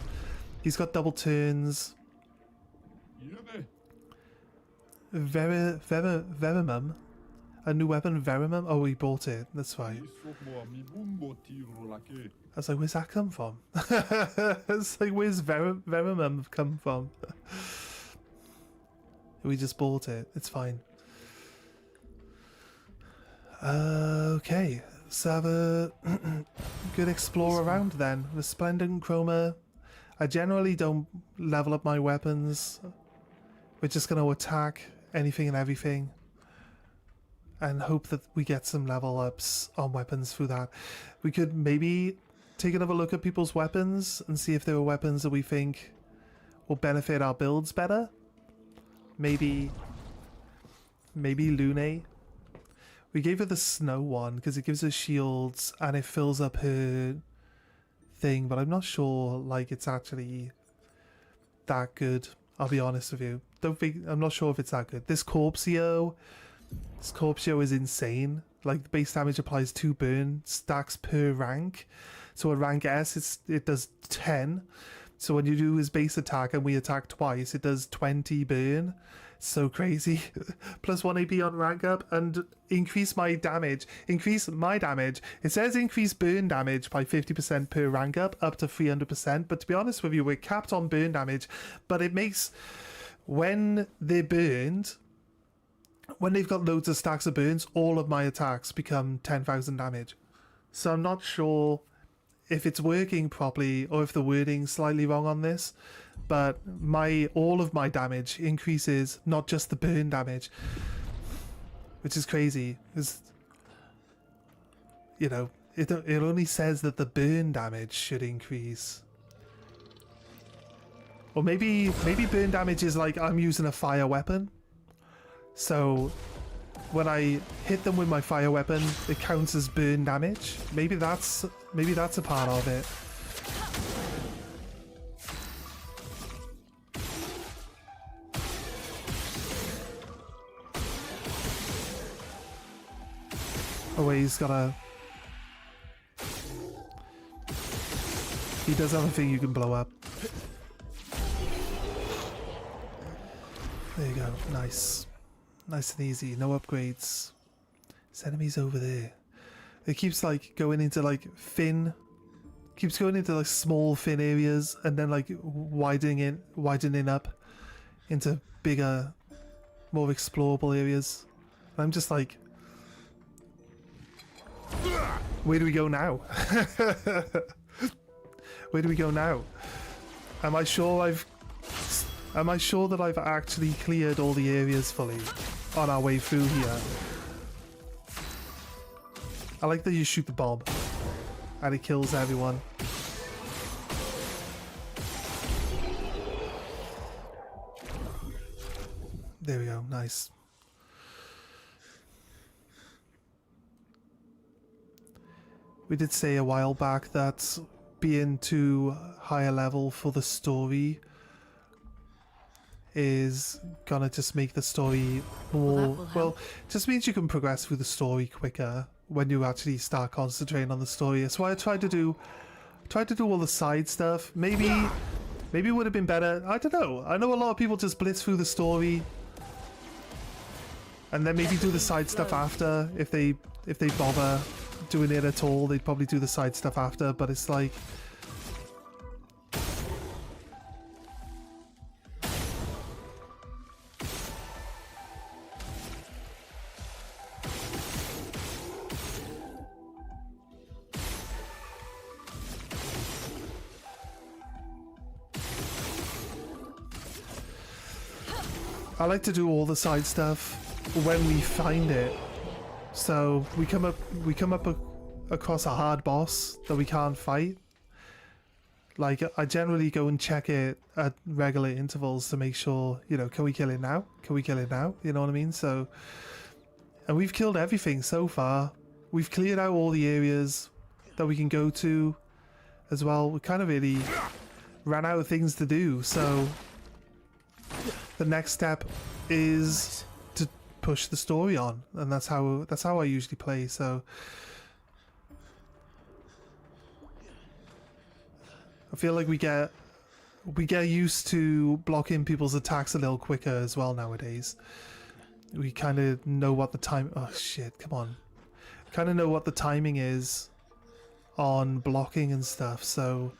He's got double turns. Verimum. A new weapon, Verimum? Oh, he bought it. That's right. I was like, where's that come from? It's like, where's Verimum come from? We just bought it. It's fine. Okay. Let's have a good explore around then. Resplendent Chroma. I generally don't level up my weapons. We're just going to attack anything and everything. And hope that we get some level ups on weapons through that. We could maybe take another look at people's weapons and see if there are weapons that we think will benefit our builds better. Maybe Lune. We gave her the snow one because it gives her shields and it fills up her thing, but I'm not sure like it's actually that good. I'll be honest with you. I'm not sure if it's that good. This Corpseo is insane. Like the base damage applies 2 burn stacks per rank. So at rank S it does 10. So when you do his base attack and we attack twice, it does 20 burn. So crazy. Plus 1 AP on rank up and increase my damage. It says increase burn damage by 50% per rank up to 300%. But to be honest with you, we're capped on burn damage. But it makes, when they're burned, when they've got loads of stacks of burns, all of my attacks become 10,000 damage. So I'm not sure if it's working properly or if the wording's slightly wrong on this, but all of my damage increases, not just the burn damage, which is crazy. Because, you know, it only says that the burn damage should increase. Or maybe burn damage is like I'm using a fire weapon, so when I hit them with my fire weapon, it counts as burn damage. Maybe that's a part of it. Oh wait, he's he does have a thing you can blow up. There you go, nice. Nice and easy, no upgrades. There's enemies over there. It keeps like going into like keeps going into like small thin areas and then like widening up into bigger, more explorable areas. And I'm just like, where do we go now? Where do we go now? Am I sure that I've actually cleared all the areas fully on our way through here? I like that you shoot the bomb and it kills everyone. There we go, nice. We did say a while back that being too high a level for the story is gonna just make the story more, well, just means you can progress through the story quicker when you actually start concentrating on the story. That's why I tried to do all the side stuff. Maybe it would have been better. I don't know. I know a lot of people just blitz through the story and then maybe do the side stuff after. If they bother doing it at all, they'd probably do the side stuff after, but it's like, I like to do all the side stuff when we find it. So we come up across a hard boss that we can't fight. Like I generally go and check it at regular intervals to make sure, you know, can we kill it now? Can we kill it now? You know what I mean? So, and we've killed everything so far. We've cleared out all the areas that we can go to as well. We kind of really ran out of things to do. So the next step is to push the story on, and that's how I usually play. So I feel like we get used to blocking people's attacks a little quicker as well nowadays. We kind of know what the time. Oh shit! Come on, kind of know what the timing is on blocking and stuff. So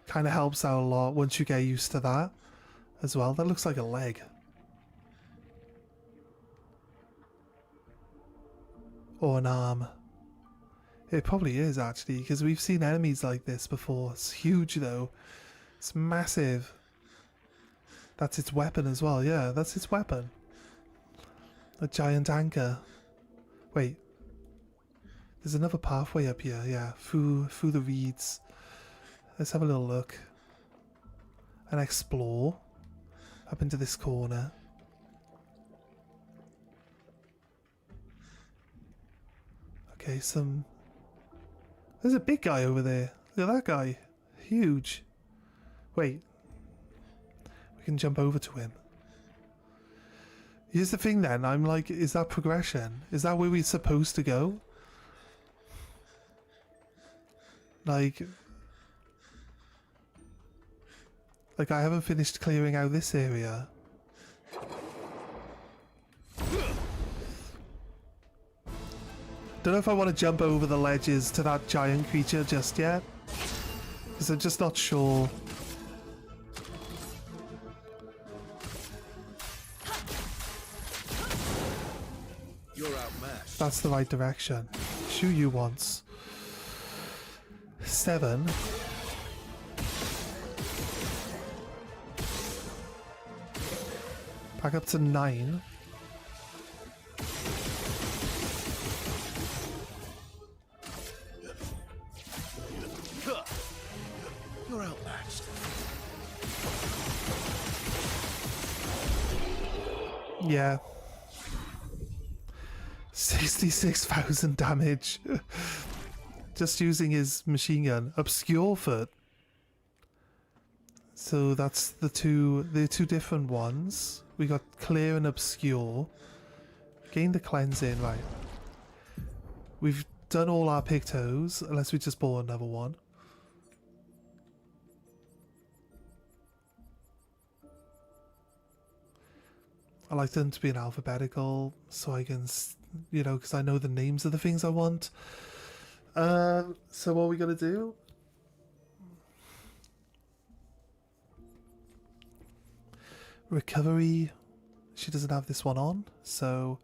kind of helps out a lot once you get used to that as well. That looks like a leg. Or an arm. It probably is actually, because we've seen enemies like this before. It's huge though. It's massive. That's its weapon as well. Yeah, that's its weapon. A giant anchor. Wait. There's another pathway up here. Yeah, through the reeds. Let's have a little look and explore up into this corner. Okay, there's a big guy over there. Look at that guy. Huge. Wait. We can jump over to him. Here's the thing then. I'm like, is that progression? Is that where we're supposed to go? Like I haven't finished clearing out this area. Don't know if I want to jump over the ledges to that giant creature just yet, because I'm just not sure. You're outmatched. That's the right direction. Shoot you once. 7. Back up to 9. You're outmatched. Yeah. 66,000 damage. Just using his machine gun. Obscure foot. So that's the two different ones. We got clear and obscure. Gain the cleansing, right. We've done all our pictos, unless we just bought another one. I like them to be in alphabetical, so I can, you know, because I know the names of the things I want. So what are we gonna do? Recovery. She doesn't have this one on, so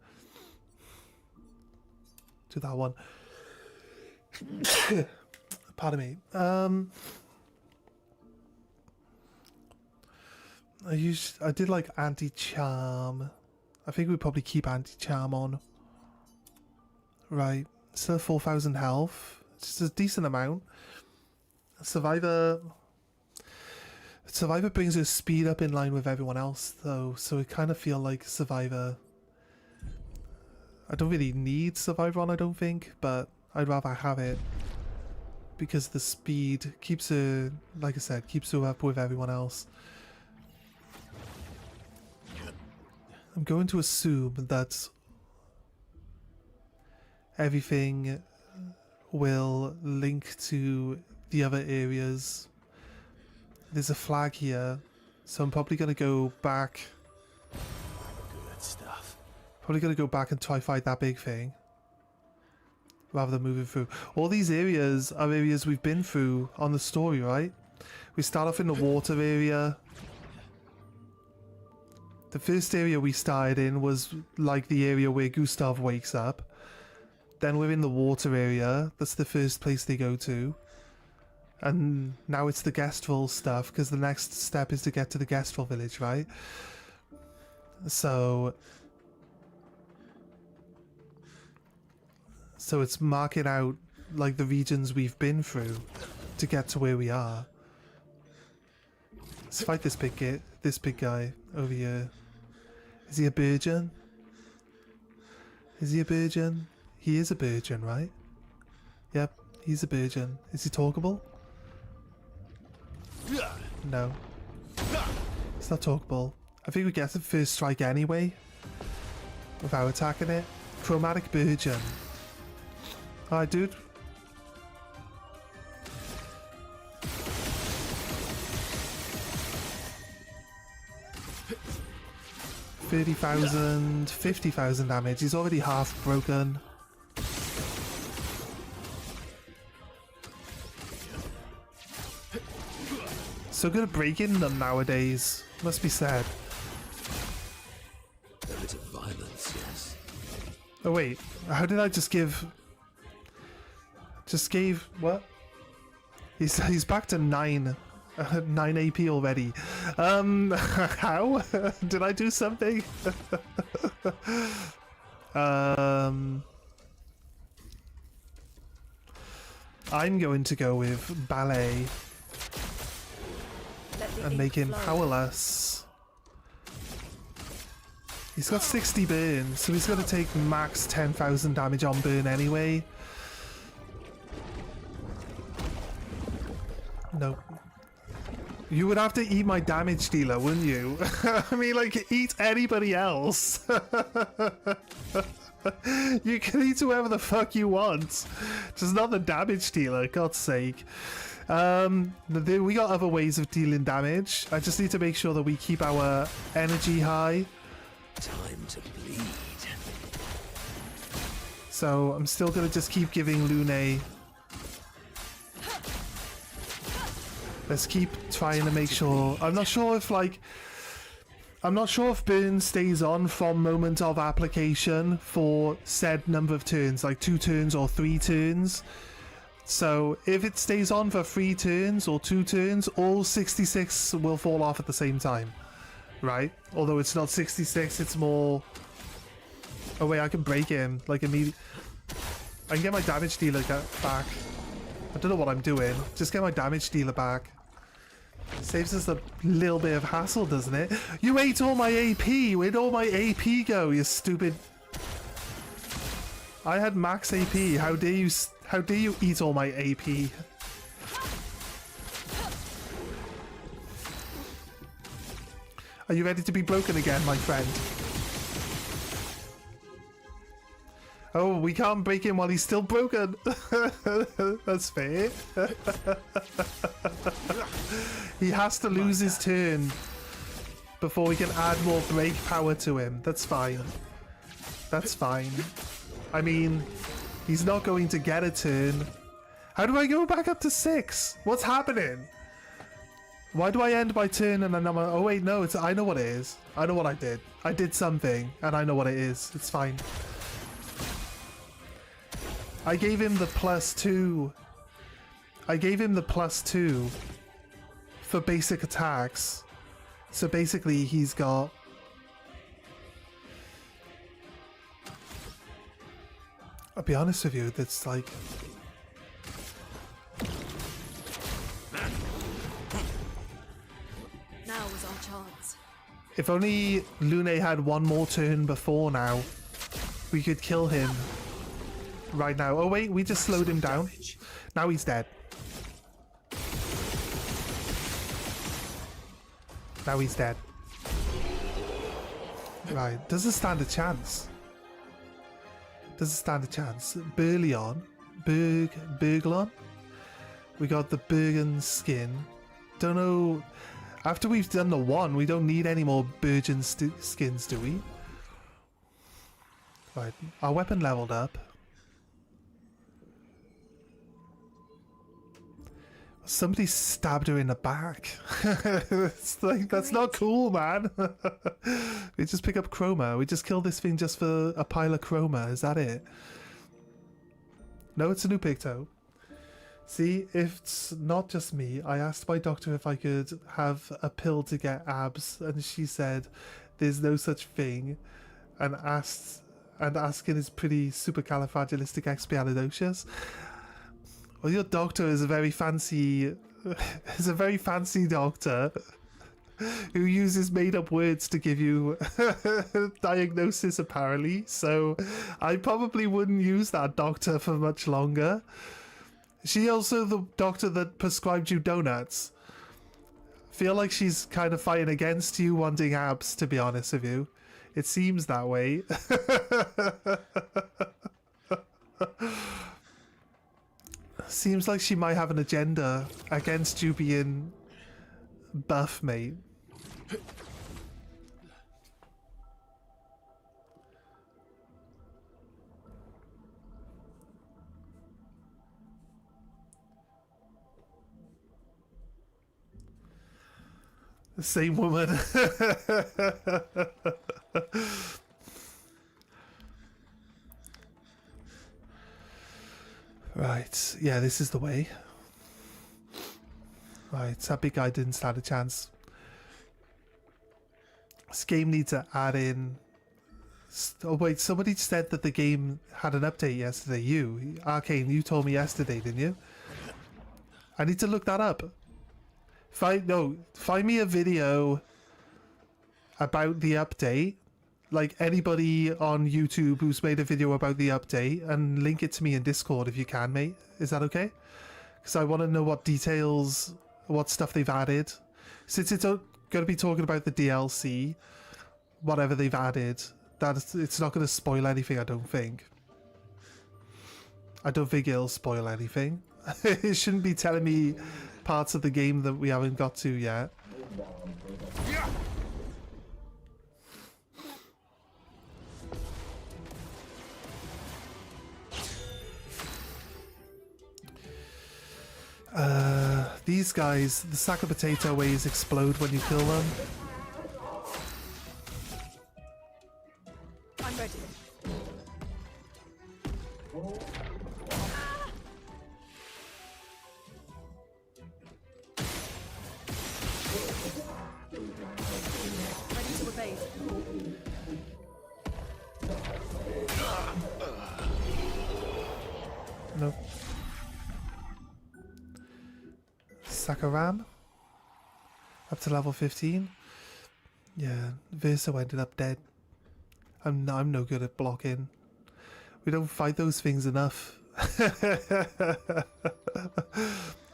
do that one. Pardon me. I did like anti-charm. I think we probably keep anti-charm on. Right. Still 4,000 health. It's just a decent amount. Survivor brings her speed up in line with everyone else though, so I kind of feel like Survivor... I don't really need Survivor on, I don't think, but I'd rather have it. Because the speed keeps her, like I said, keeps her up with everyone else. I'm going to assume that everything will link to the other areas. There's a flag here, so I'm probably going to go back. Good stuff. Probably going to go back and try fight that big thing. Rather than moving through. All these areas are areas we've been through on the story, right? We start off in the water area. The first area we started in was like the area where Gustav wakes up. Then we're in the water area. That's the first place they go to. And now it's the Guestville stuff, because the next step is to get to the Guestville village, right? So it's marking out like the regions we've been through to get to where we are. Let's fight this big guy over here. Is he a Burgeon? Is he a Burgeon? He is a Burgeon, right? Yep, he's a Burgeon. Is he talkable? No. It's not talkable. I think we get the first strike anyway. Without attacking it. Chromatic Burgeon. Alright, dude. $30,000, 50,000 damage. He's already half broken. So good at breaking them nowadays, must be said. A bit of violence, yes. Oh wait, how did I just give... Just gave... what? He's back to 9. 9 AP already. How? Did I do something? I'm going to go with ballet. and make him powerless. He's got 60 burn, so he's going to take max 10,000 damage on burn anyway. Nope. You would have to eat my damage dealer, wouldn't you? I mean, like, eat anybody else. You can eat whoever the fuck you want. Just not the damage dealer, God's sake. We got other ways of dealing damage. I just need to make sure that we keep our energy high. Time to bleed. So I'm still going to just keep giving Lune. Let's keep trying to make sure. I'm not sure if burn stays on from moment of application for said number of turns, like 2 turns or 3 turns. So if it stays on for 3 turns or 2 turns, all 66 will fall off at the same time, right? Although it's not 66, it's more. Oh wait, I can break him like immediately. I can get my damage dealer back. I don't know what I'm doing. Just get my damage dealer back. Saves us a little bit of hassle, doesn't it? You ate all my AP! Where'd all my AP go, you stupid... I had max AP. How dare you eat all my AP? Are you ready to be broken again, my friend? Oh, we can't break him while he's still broken. That's fair. He has to lose his turn before we can add more break power to him. That's fine. That's fine. I mean, he's not going to get a turn. How do I go back up to 6? What's happening? Why do I end my turn and then I'm like, oh wait, no, I know what it is. I know what I did. I did something and I know what it is. It's fine. I gave him the +2. I gave him the +2 for basic attacks. So basically he's got... I'll be honest with you, that's like... Now was our chance. If only Lune had one more turn before now, we could kill him. Right now. Oh wait, we just slowed him down. Now he's dead. Now he's dead. Right, doesn't stand a chance. Doesn't stand a chance. Burglon. We got the Bergen skin. Don't know. After we've done the 1, we don't need any more Bergen skins, do we? Right, our weapon leveled up. Somebody stabbed her in the back. It's like, that's not cool, man. We just pick up chroma. We just kill this thing just for a pile of chroma. Is that it? No, it's a new picto. See, if it's not just me, I asked my doctor if I could have a pill to get abs, and she said there's no such thing, and asking is pretty supercalifragilisticexpialidocious. Well, your doctor is a very fancy doctor who uses made-up words to give you diagnosis, apparently. So I probably wouldn't use that doctor for much longer. She also the doctor that prescribed you donuts. Feel like she's kind of fighting against you wanting abs, to be honest with you. It seems that way. Seems like she might have an agenda against you being buff, mate. The same woman. Right, yeah, this is the way. Right, that big guy didn't stand a chance. This game needs to add in... Oh wait, somebody said that the game had an update yesterday. Arcane, you told me yesterday, didn't you? I need to look that up. Find me a video about the update. Like anybody on YouTube who's made a video about the update, and link it to me in Discord if you can, mate. Is that okay? Because I want to know what details, what stuff they've added. Since it's going to be talking about the DLC, whatever they've added, it's not going to spoil anything, I don't think. I don't think it'll spoil anything. It shouldn't be telling me parts of the game that we haven't got to yet. These guys, the sack of potato ways explode when you kill them. I'm ready. Ready to evade. Nope. Sakaram? Up to level 15? Yeah, Verso ended up dead. I'm no good at blocking. We don't fight those things enough.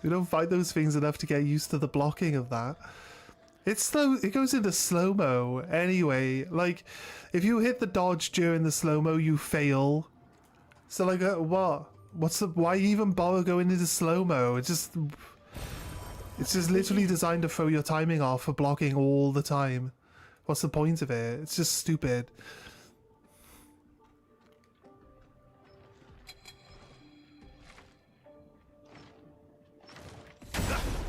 We don't fight those things enough to get used to the blocking of that. It's slow. It goes into slow-mo anyway. Like, if you hit the dodge during the slow-mo, you fail. So, like, what? Why even bother going into slow-mo? It's just literally designed to throw your timing off for blocking all the time. What's the point of it? It's just stupid.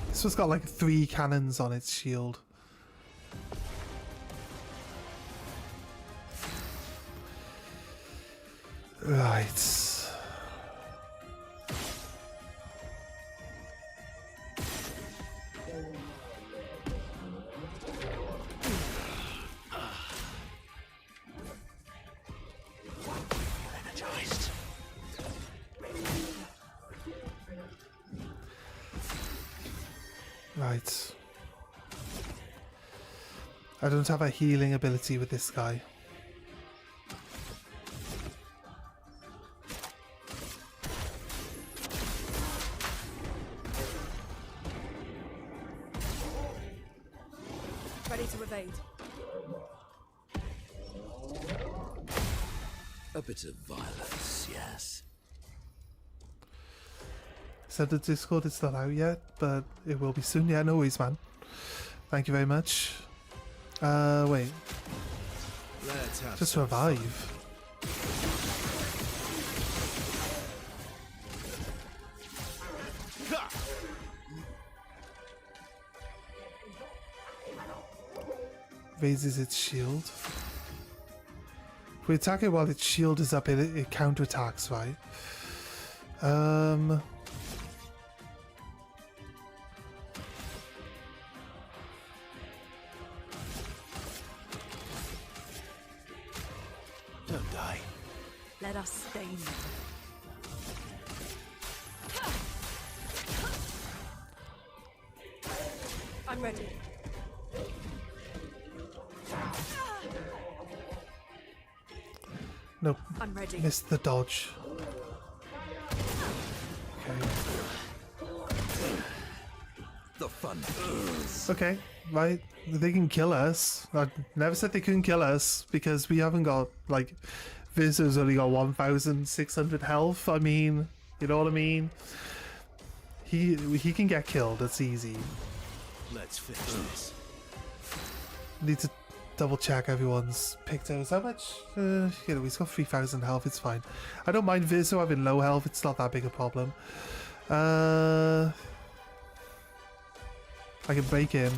This one's got like 3 cannons on its shield. Right. Right. I don't have a healing ability with this guy. Ready to evade. A bit of violence, yes. Said the Discord it's not out yet, but it will be soon. Yeah, no worries, man. Thank you very much. Wait. Let's have Just some revive. Raises its shield. If we attack it while its shield is up, it counterattacks, right? Don't die. Let us stain them. I'm ready. Nope. I'm ready. Missed the dodge. Okay. The fun begins. Okay, right. They can kill us. I never said they couldn't kill us because we haven't got, like, Vizzo's only got 1,600 health. I mean, you know what I mean? He can get killed. It's easy. Let's finish this. Need to double check everyone's pictos. How much? You know, he's got 3,000 health. It's fine. I don't mind Vizzo having low health. It's not that big a problem. I can break him.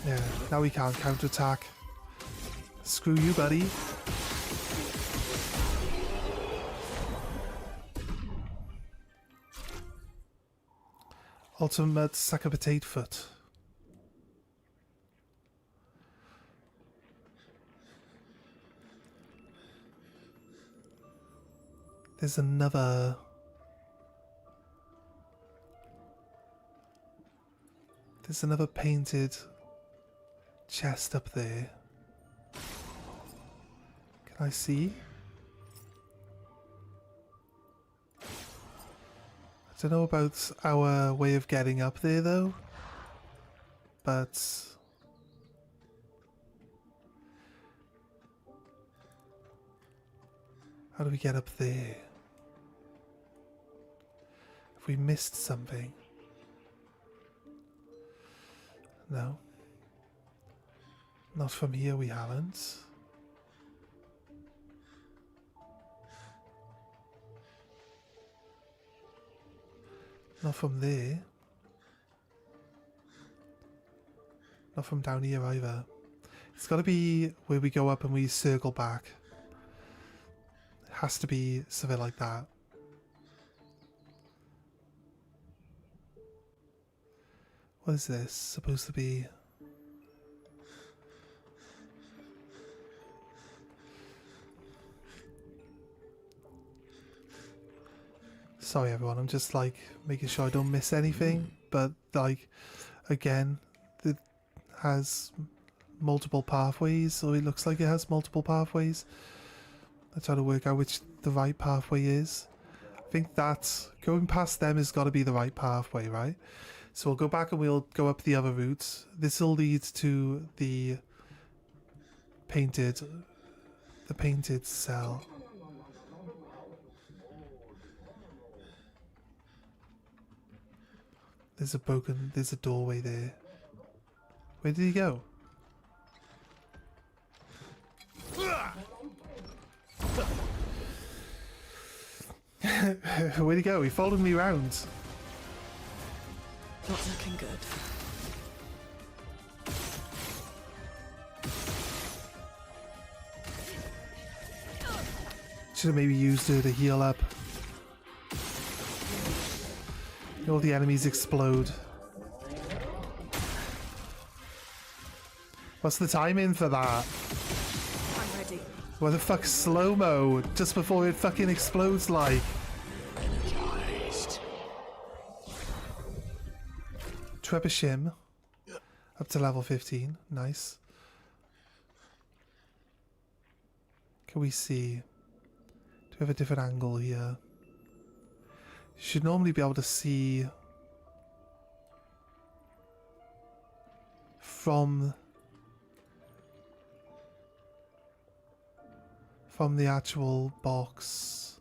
Yeah, now we can't counterattack. Screw you, buddy. Ultimate sack of potato foot. There's another There's another painted chest up there. Can I see? I don't know about our way of getting up there though, but how do we get up there? Have we missed something? No. Not from here we haven't. Not from there. Not from down here either. It's got to be where we go up and we circle back. It has to be something like that. What is this supposed to be? Sorry everyone, I'm just like making sure I don't miss anything, but like again, it has multiple pathways, or it looks like it has multiple pathways. I'm trying to work out which the right pathway is. I think that going past them has got to be the right pathway, right? So we'll go back and we'll go up the other route. This will lead to the painted cell. There's a doorway there. Where did he go? Where'd he go? He followed me round. Not looking good. Should have maybe used her to heal up. All the enemies explode. What's the timing for that? I'm ready. What the fuck, slow-mo just before it fucking explodes like. Energized. Trebuchet. Up to level 15. Nice. Can we see? Do we have a different angle here? You should normally be able to see from the actual box.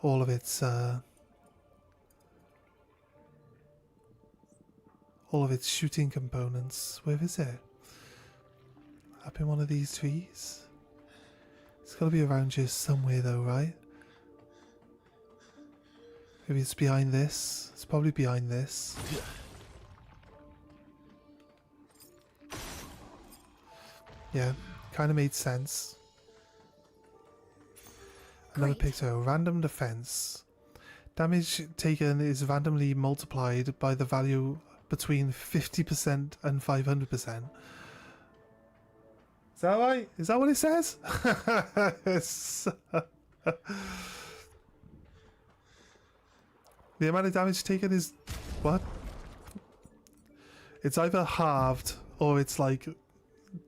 All of its shooting components. Where is it? Up in one of these trees? It's got to be around here somewhere though, right? Maybe it's behind this. It's probably behind this. Yeah, kind of made sense. Another Great. picture. Random defense. Damage taken is randomly multiplied by the value between 50% and 500%. Is that right? Is that what it says? The amount of damage taken is... what? It's either halved or it's like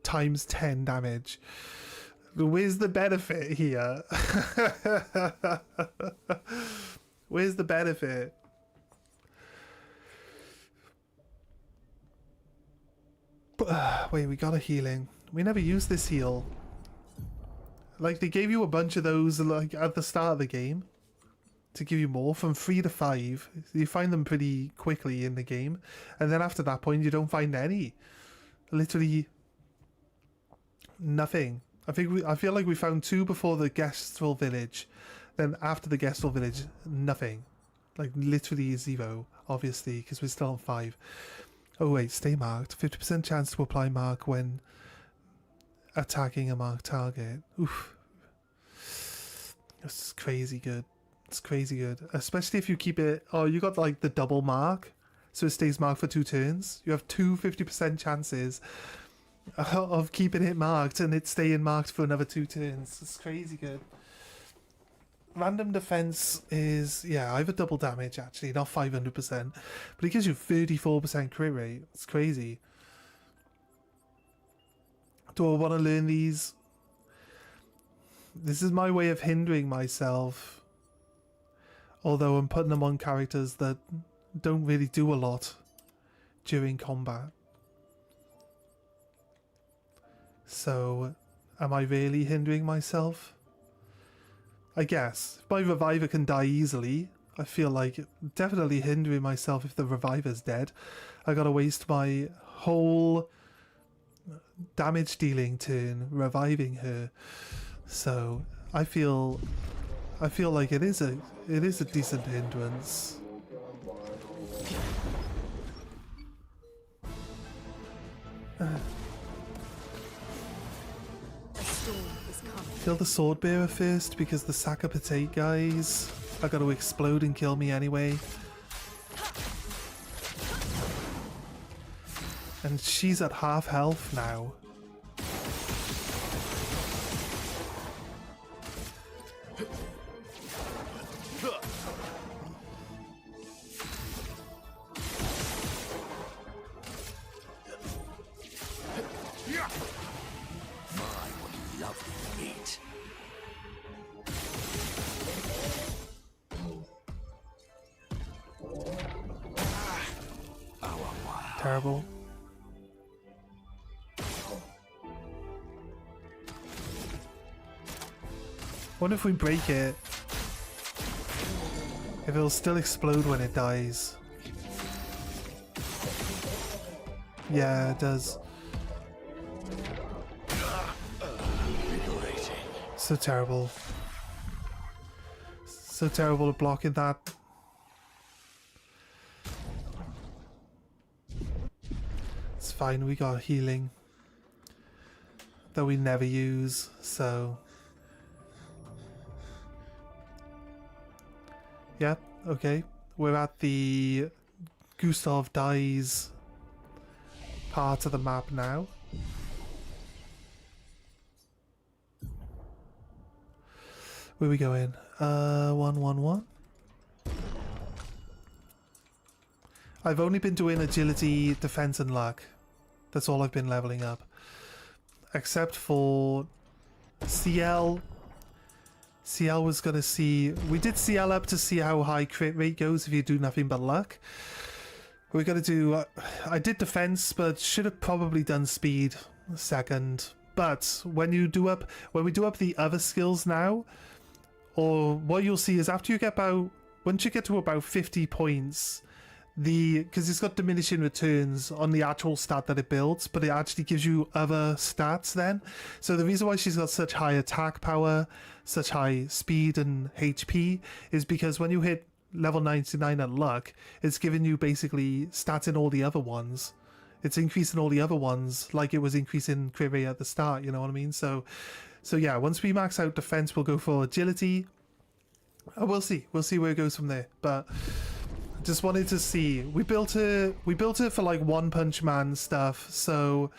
times 10 damage. Where's the benefit here? Where's the benefit? Wait, we got a healing. We never used this heal. Like, they gave you a bunch of those like at the start of the game to give you more, from 3 to 5. You find them pretty quickly in the game, and then after that point you don't find any. Literally nothing. I feel like we found 2 before the Gestrel village, then after the Gestrel village, nothing. Like literally 0, obviously, because we're still on 5. Oh wait, stay marked. 50% chance to apply mark when attacking a marked target. Oof. This is crazy good. It's crazy good. Especially if you keep it... oh, you got like the double mark, so it stays marked for 2 turns. You have 2 50% chances of keeping it marked and it staying marked for another 2 turns. It's crazy good. random defense is, yeah, I have a double damage actually, not 500%, but it gives you 34% crit rate. It's crazy. Do I want to learn these? This is my way of hindering myself, although I'm putting them on characters that don't really do a lot during combat. So, am I really hindering myself? I guess. If my reviver can die easily, I feel like definitely hindering myself if the reviver's dead. I gotta waste my whole damage dealing turn reviving her. So I feel like it is a decent hindrance. Kill the sword bearer first because the Saka Potate guys are going to explode and kill me anyway. And she's at half health now. Terrible. Wonder if we break it, if it'll still explode when it dies. Yeah, it does. So terrible. So terrible at blocking that. It's fine, we got healing that we never use, so yeah, okay. We're at the Gustav dies part of the map now. Where we going? 111. I've only been doing agility, defense, and luck. That's all I've been leveling up. Except for CL. CL was gonna see. We did CL up to see how high crit rate goes if you do nothing but luck. We're gonna do. I did defense, but should have probably done speed second. But when we do up the other skills now, or what you'll see is after you get once you get to about 50 points, because it's got diminishing returns on the actual stat that it builds, but it actually gives you other stats then. So the reason why she's got such high attack power, such high speed and HP is because when you hit level 99 at luck, it's giving you basically stats in all the other ones. It's increasing all the other ones like it was increasing crit rate at the start, you know what I mean? So yeah, once we max out defense, we'll go for agility. We'll see where it goes from there. But just wanted to see. We built it for like One Punch Man stuff. So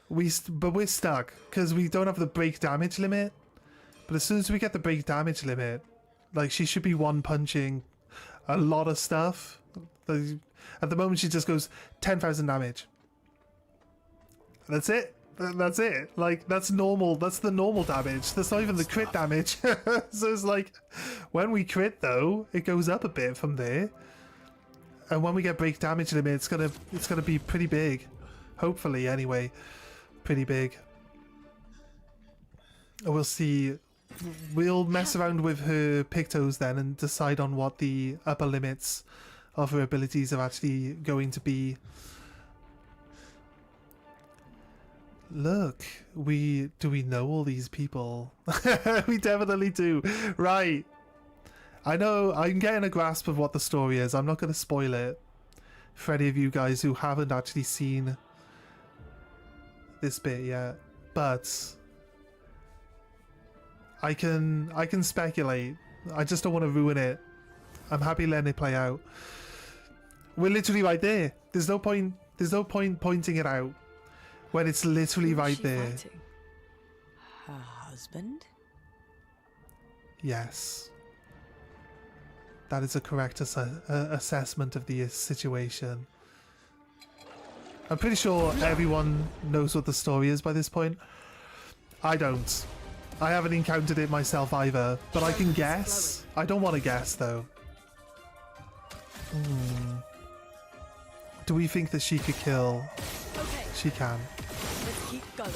but we're stuck because we don't have the break damage limit. But as soon as we get the break damage limit, like she should be one punching a lot of stuff. At the moment, she just goes 10,000 damage. That's it. That's it. Like, that's normal. That's the normal damage. That's not even the crit damage. So it's like, when we crit though, it goes up a bit from there. And when we get break damage limit, it's gonna be pretty big. Hopefully, anyway, pretty big. And we'll see. We'll mess around with her Pictos then and decide on what the upper limits of her abilities are actually going to be. Look, do we know all these people? We definitely do. Right. I know, I'm getting a grasp of what the story is. I'm not going to spoil it for any of you guys who haven't actually seen this bit yet. But I can speculate. I just don't want to ruin it. I'm happy letting it play out. We're literally right there. There's no point pointing it out when it's literally right there. Fighting? Her husband? Yes. That is a correct assessment of the situation. I'm pretty sure everyone knows what the story is by this point. I don't. I haven't encountered it myself either, but I can guess. I don't want to guess though. Do we think that she could kill? Okay, She can. let's keep going.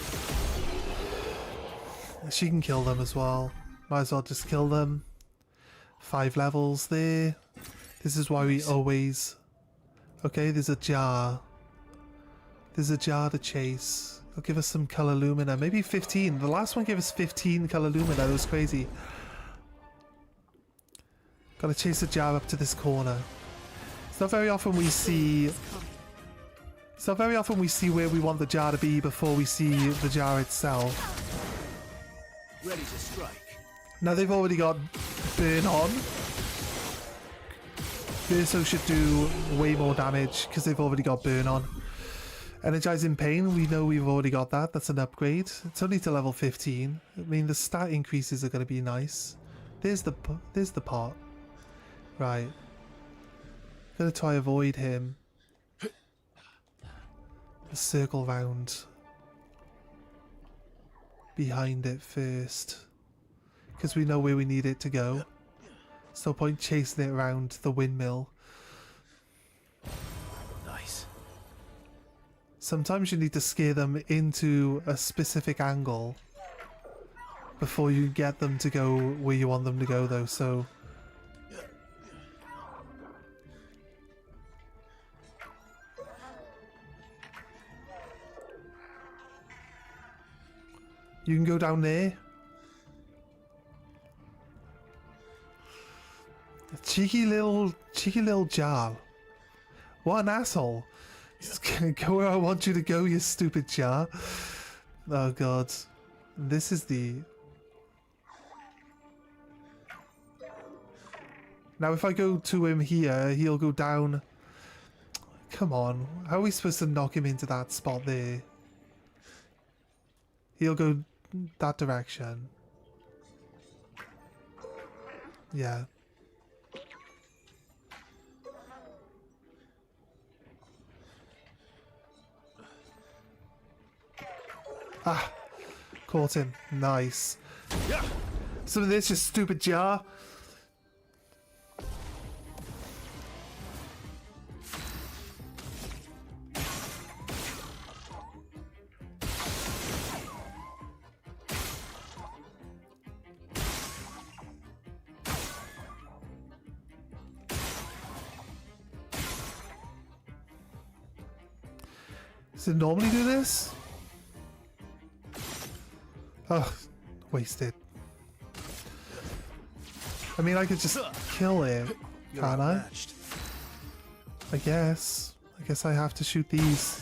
She can kill them as well. Might as well just kill them. 5 levels there. This is why we always... Okay, there's a jar. There's a jar to chase. It'll give us some color lumina. Maybe 15. The last one gave us 15 color lumina. That was crazy. Gotta chase the jar up to this corner. It's not very often we see... It's not very often we see where we want the jar to be before we see the jar itself. Ready to strike. Now they've already got burn on. Verso should do way more damage because they've already got burn on. Energizing Pain, we know we've already got that. That's an upgrade. It's only to level 15. I mean, the stat increases are going to be nice. There's the pot. Right. Gonna try avoid him. Circle round behind it first, because we know where we need it to go. There's no point chasing it around the windmill. Nice. Sometimes you need to scare them into a specific angle before you get them to go where you want them to go though, so... You can go down there. A cheeky little jar. What an asshole. Just go where I want you to go, you stupid jar. Oh god. This is the... Now if I go to him here, he'll go down... Come on. How are we supposed to knock him into that spot there? He'll go that direction. Yeah. Ah! Caught him. Nice. Some of this, you stupid jar. Does it normally do this? Oh, wasted. I mean, I could just kill it, can't I? I guess. I guess I have to shoot these.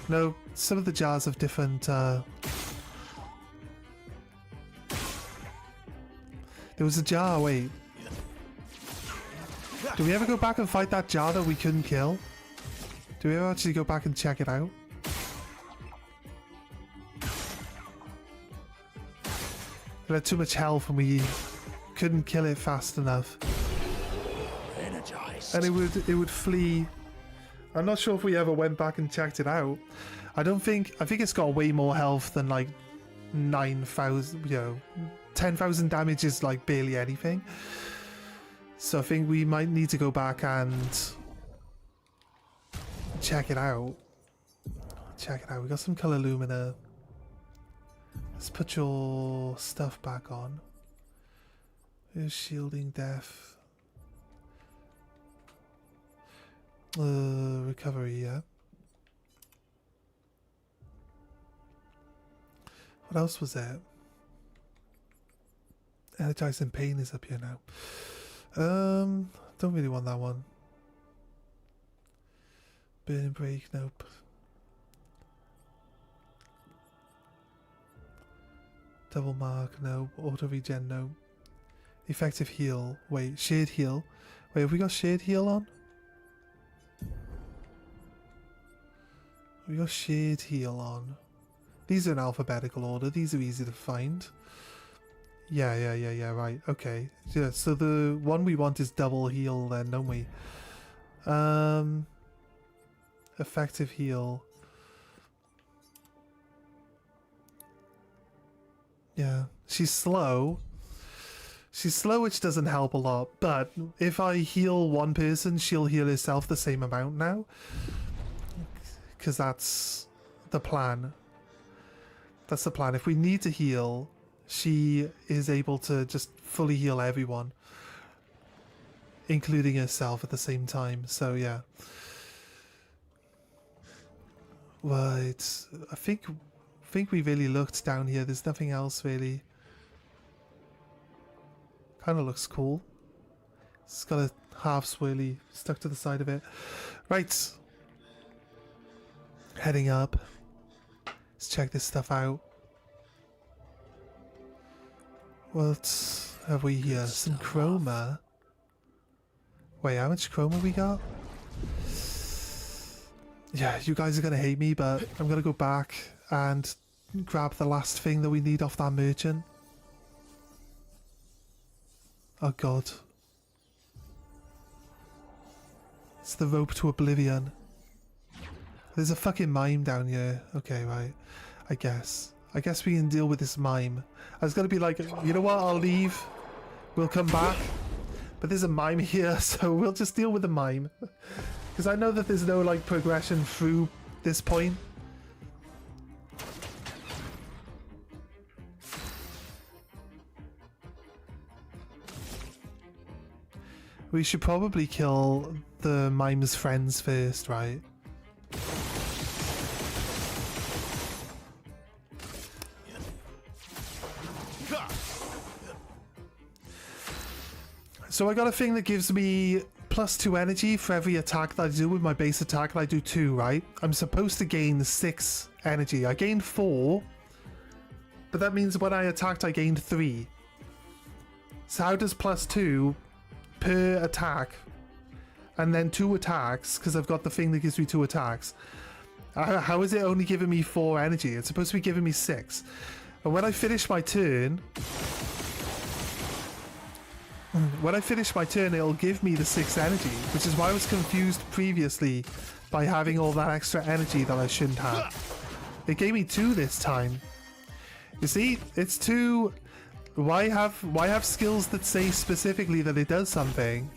No, some of the jars have different, There was a jar, wait. Do we ever go back and fight that jar that we couldn't kill? Do we ever actually go back and check it out? It had too much health and we couldn't kill it fast enough. Energized. And it would flee. I'm not sure if we ever went back and checked it out. I think it's got way more health than like 9,000, 10,000 damage is like barely anything. So I think we might need to go back and check it out. Check it out. We got some color lumina. Let's put your stuff back on. Here's shielding death. Recovery, yeah. What else was there? Energizing Pain is up here now. Don't really want that one. Burning Break, nope. Double Mark, no. Auto Regen, no. Effective Heal. Wait, Shared Heal. Wait, have we got Shared Heal on? We got Shared Heal on. These are in alphabetical order. These are easy to find. Yeah, right. Okay. Yeah, so the one we want is double heal then, don't we? Effective heal. Yeah. She's slow. She's slow, which doesn't help a lot, but if I heal one person, she'll heal herself the same amount now. Because that's the plan. That's the plan. If we need to heal, she is able to just fully heal everyone, including herself at the same time. So yeah. Right. I think we really looked down here. There's nothing else really. Kind of looks cool. It's got a half swirly stuck to the side of it. Right. Heading up. Let's check this stuff out. What have we here? Some chroma. Wait, how much chroma we got? Yeah, you guys are going to hate me, but I'm going to go back and grab the last thing that we need off that merchant. Oh god. It's the rope to oblivion. There's a fucking mime down here. Okay, right. I guess we can deal with this mime. I was going to be like, you know what, I'll leave. We'll come back. But there's a mime here, so we'll just deal with the mime. Because I know that there's no, like, progression through this point. We should probably kill the mime's friends first, right? So I got a thing that gives me +2 energy for every attack that I do with my base attack, and I do 2, right? I'm supposed to gain 6 energy. I gained 4, but that means when I attacked I gained 3. So how does +2 per attack and then 2 attacks, because I've got the thing that gives me 2 attacks, how is it only giving me 4 energy? It's supposed to be giving me 6. And when I finish my turn, it'll give me the 6 energy, which is why I was confused previously by having all that extra energy that I shouldn't have. It gave me 2 this time. You see, it's 2. Why have skills that say specifically that it does something?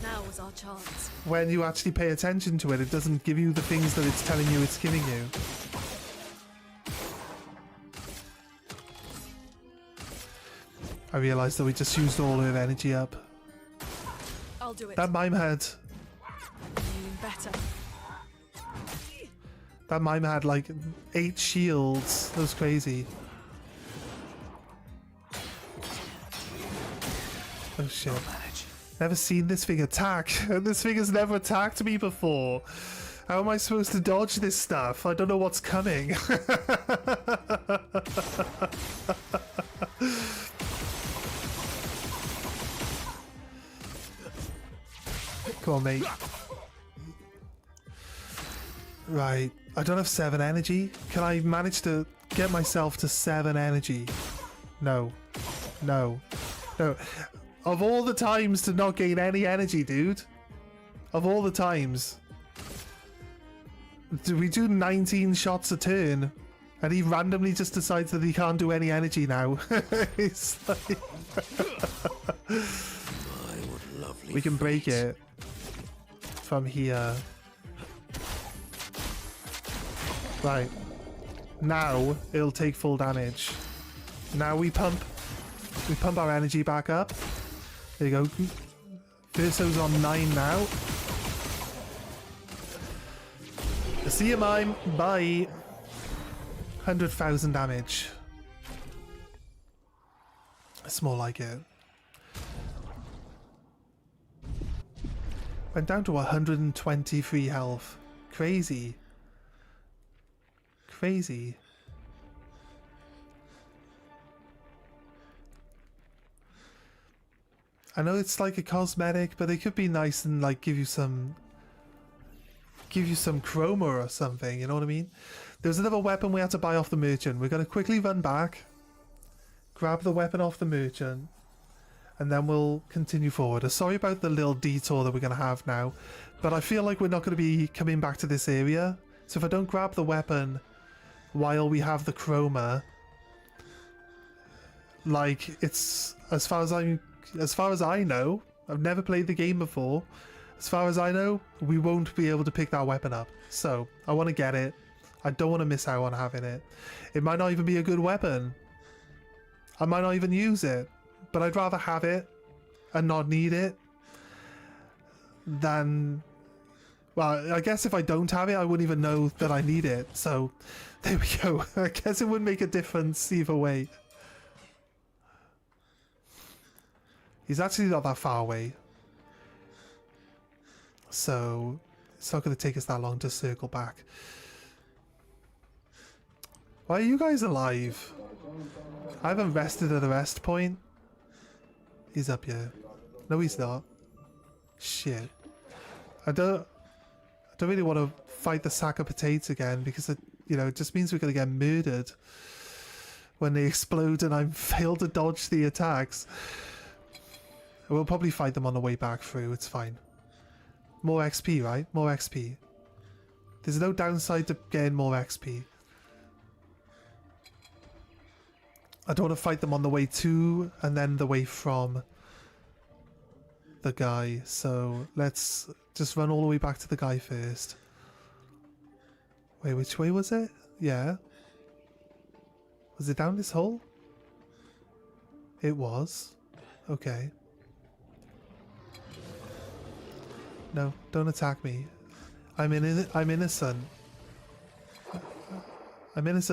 Now was our chance. When you actually pay attention to it, it doesn't give you the things that it's telling you it's giving you. I realised that we just used all her energy up. I'll do it. That mime had... Even better. That mime had like 8 shields. That was crazy. Oh shit. Never seen this thing attack. This thing has never attacked me before. How am I supposed to dodge this stuff? I don't know what's coming. Come on, mate. Right. I don't have 7 energy. Can I manage to get myself to 7 energy? No. No. No. Of all the times to not gain any energy, dude. Of all the times. We do 19 shots a turn. And he randomly just decides that he can't do any energy now. It's like... We can break it from here. Right. Now it'll take full damage. Now we pump our energy back up. There you go. Verso's on 9 now. See you, mime. Bye. 100,000 damage. It's more like it. Went down to 123 health. Crazy. Crazy. I know it's like a cosmetic, but it could be nice and like give you some give you some chroma or something, you know what I mean? There's another weapon we had to buy off the merchant. We're going to quickly run back, grab the weapon off the merchant, and then we'll continue forward. Sorry about the little detour that we're going to have now, but I feel like we're not going to be coming back to this area. So if I don't grab the weapon while we have the chroma, like, it's, as far as I know, I've never played the game before, as far as I know, we won't be able to pick that weapon up. So I want to get it. I don't want to miss out on having it. It might not even be a good weapon. I might not even use it, but I'd rather have it and not need it than... Well, I guess if I don't have it, I wouldn't even know that I need it. So there we go. I guess it wouldn't make a difference either way. He's actually not that far away. So it's not going to take us that long to circle back. Why are you guys alive? I haven't rested at a rest point. He's up here. No, he's not. Shit. I don't really want to fight the sack of potatoes again because it, you know, it just means we're going to get murdered when they explode and I fail to dodge the attacks. We'll probably fight them on the way back through. It's fine. More XP, right? More XP. There's no downside to getting more XP. I don't want to fight them on the way to and then the way from the guy. So let's just run all the way back to the guy first. Wait, which way was it? Yeah. Was it down this hole? It was. Okay. No, don't attack me. I'm innocent. I'm innocent,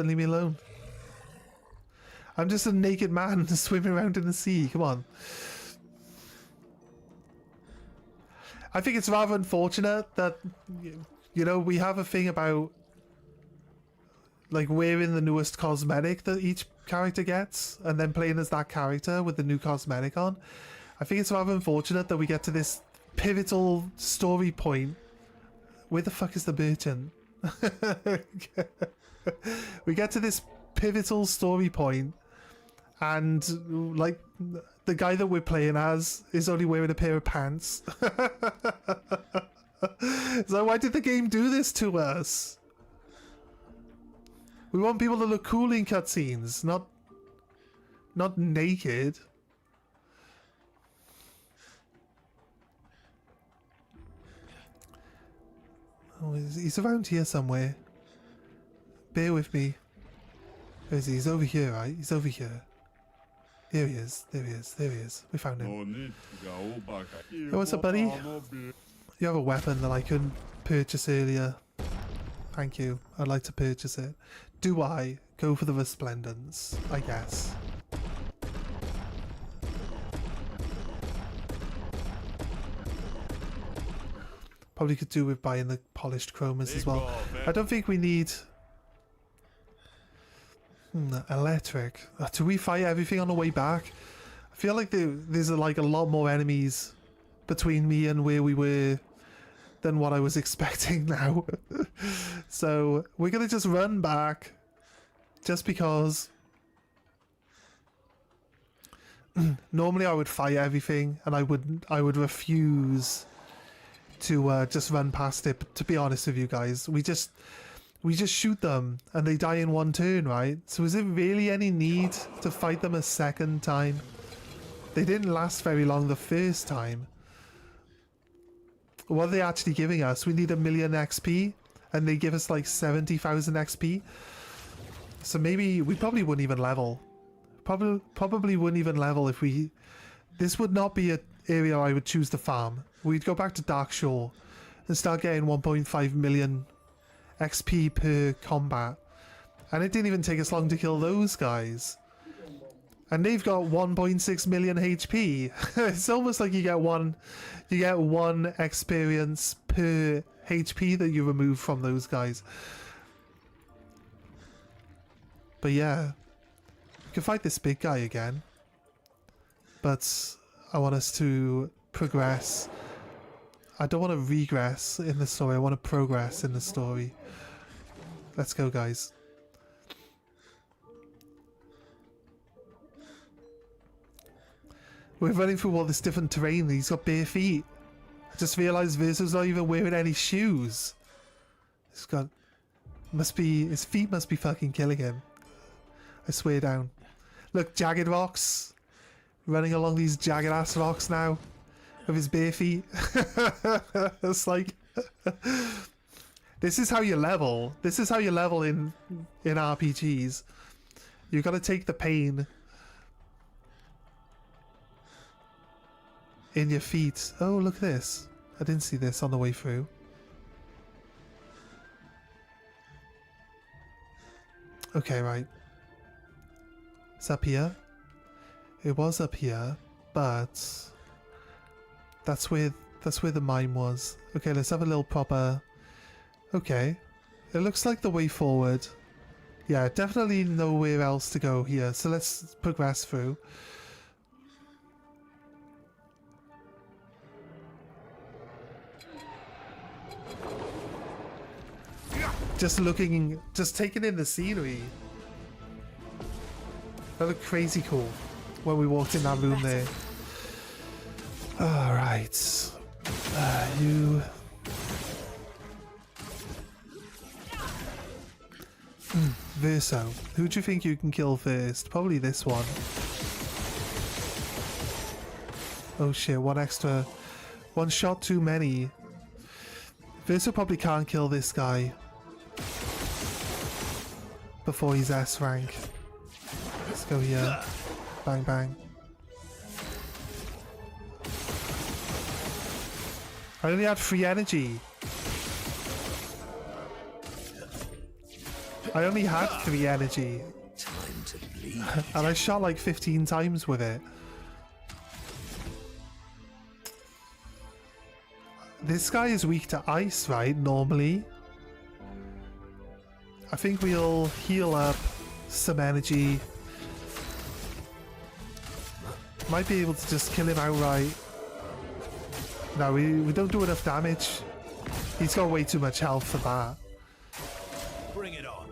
leave me alone. I'm just a naked man swimming around in the sea, come on. I think it's rather unfortunate that, you know, we have a thing about like wearing the newest cosmetic that each character gets and then playing as that character with the new cosmetic on. I think it's rather unfortunate that we get to this pivotal story point. Where the fuck is the merchant? We get to this pivotal story point and like the guy that we're playing as is only wearing a pair of pants. So why did the game do this to us? We want people to look cool in cutscenes, not naked. Oh, he's around here somewhere. Bear with me. Where is he? He's over here, right? He's over here. There he is. There he is. There he is. We found him. Hey, what's up, buddy? You have a weapon that I couldn't purchase earlier. Thank you. I'd like to purchase it. Do I go for the Resplendence? I guess. Probably could do with buying the polished chromas as well. I don't think we need... electric. Do we fight everything on the way back? I feel like there's like a lot more enemies between me and where we were than what I was expecting now. So we're gonna just run back just because normally I would fight everything and I would refuse to just run past it. But to be honest with you guys, we just shoot them and they die in one turn, right? So is there really any need to fight them a second time? They didn't last very long the first time. What are they actually giving us? We need 1 million XP and they give us like 70,000 XP. So maybe we probably wouldn't even level. Probably wouldn't even level if we... This would not be an area I would choose to farm. We'd go back to Dark Shore and start getting 1.5 million XP per combat. And it didn't even take us long to kill those guys. And they've got 1.6 million HP. It's almost like you get one experience per HP that you remove from those guys. But yeah, we can fight this big guy again. But I want us to progress. I don't want to regress in the story. I want to progress in the story. Let's go, guys. We're running through all this different terrain. He's got bare feet. I just realised Verso's not even wearing any shoes. He's got... Must be... His feet must be fucking killing him. I swear down. Look, jagged rocks. Running along these jagged ass rocks now. With his bare feet. It's like... This is how you level. This is how you level in RPGs. You gotta take the pain in your feet. Oh, look at this. I didn't see this on the way through. Okay, right. It's up here. It was up here, but that's where the mine was. Okay, let's have a little proper... Okay. It looks like the way forward. Yeah, definitely nowhere else to go here. So let's progress through. Just looking, just taking in the scenery. That looked crazy cool when we walked in that room there. Alright. You... Verso, who do you think you can kill first? Probably this one. Oh shit, one shot too many. Verso probably can't kill this guy before he's S rank. Let's go here. Bang bang. I only had 3 energy. I only had 3 energy. Time to bleed. And I shot like 15 times with it. This guy is weak to ice, right? Normally. I think we'll heal up some energy. Might be able to just kill him outright. No, we don't do enough damage. He's got way too much health for that. Bring it on.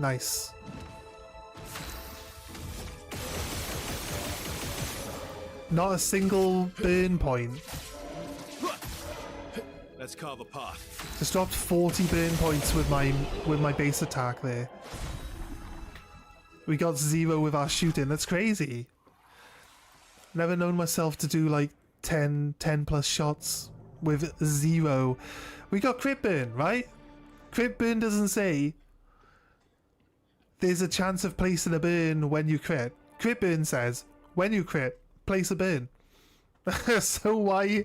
Nice. Not a single burn point. Let's carve a path. Just dropped 40 burn points with my base attack there. We got 0 with our shooting. That's crazy. Never known myself to do like 10 plus shots with 0. We got crit burn, right? Crit burn doesn't say there's a chance of placing a burn when you crit. Crit burn says when you crit, place a burn. So why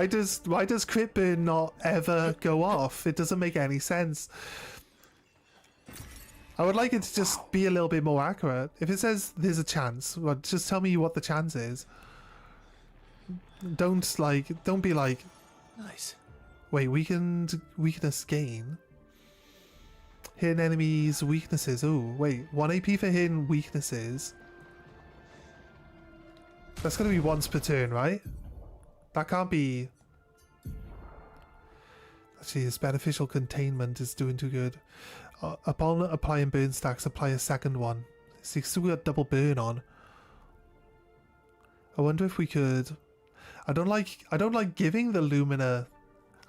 does crit burn not ever go off? It doesn't make any sense. I would like it to just be a little bit more accurate. If it says there's a chance, well, just tell me what the chance is. Don't be like, Nice. wait, weakness gain. Hitting enemies' weaknesses. Oh, wait, 1 AP for hitting weaknesses. That's gonna be once per turn, right? That can't be... Actually, his beneficial containment is doing too good. Upon applying burn stacks, apply a second one. So you still got double burn on. I wonder if we could... I don't like giving the Lumina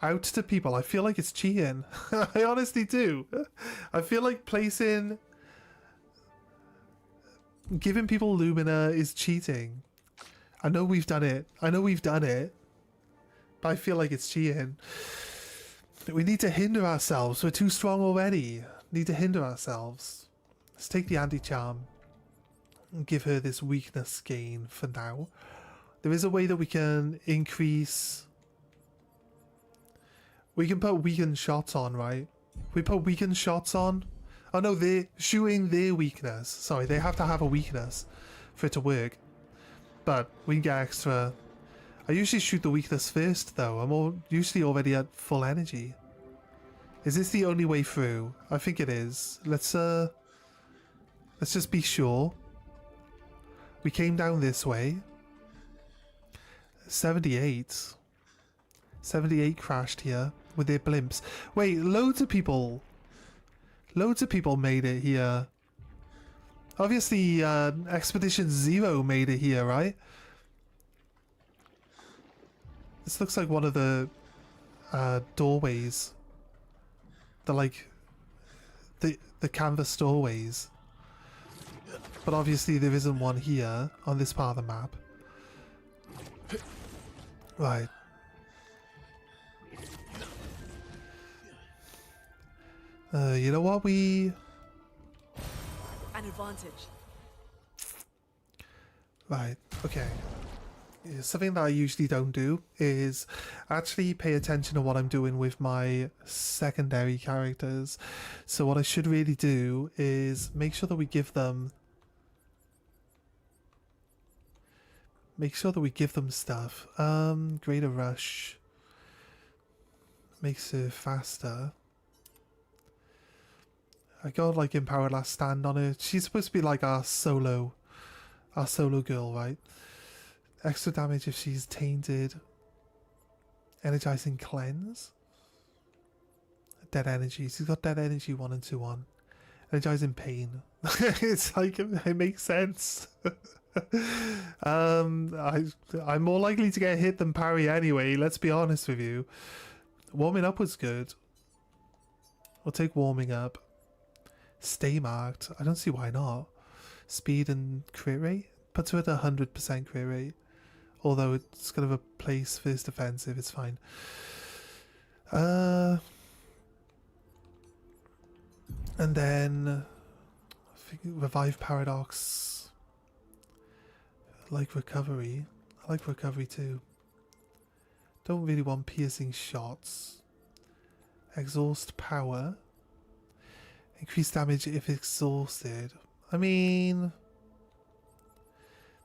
out to people. I feel like it's cheating. I honestly do. I feel like giving people Lumina is cheating. I know we've done it. But I feel like it's cheating. We need to hinder ourselves. We're too strong already. Need to hinder ourselves. Let's take the anti-charm and give her this weakness gain for now. There is a way that we can increase... We can put weakened shots on, right? We put weakened shots on. Oh no, they're shooting their weakness. Sorry, they have to have a weakness for it to work. But we can get extra... I usually shoot the weakness first though. I'm usually already at full energy. Is this the only way through? I think it is. Let's Let's just be sure. We came down this way. 78. 78 crashed here with their blimps. Wait, loads of people made it here. Obviously, Expedition Zero made it here, right? This looks like one of the doorways. The canvas doorways. But obviously there isn't one here on this part of the map. Right. You know what, An advantage. Right, okay. Yeah, something that I usually don't do is actually pay attention to what I'm doing with my secondary characters. So what I should really do is make sure that we give them stuff. Greater rush makes her faster. I got like Empowered Last Stand on her. She's supposed to be like our solo girl, right? Extra damage if she's tainted. Energizing Cleanse. Dead Energy. She's got Dead Energy 1 and 2 on. Energizing Pain. It's like, it makes sense. I'm more likely to get hit than parry anyway, let's be honest with you. Warming up was good. We'll take warming up. Stay marked. I don't see why not. Speed and crit rate. Puts her at 100% crit rate. Although it's kind of a place first defensive, it's fine. And then I think Revive Paradox. I like recovery. I like recovery too. Don't really want piercing shots. Exhaust power. Increase damage if exhausted. I mean,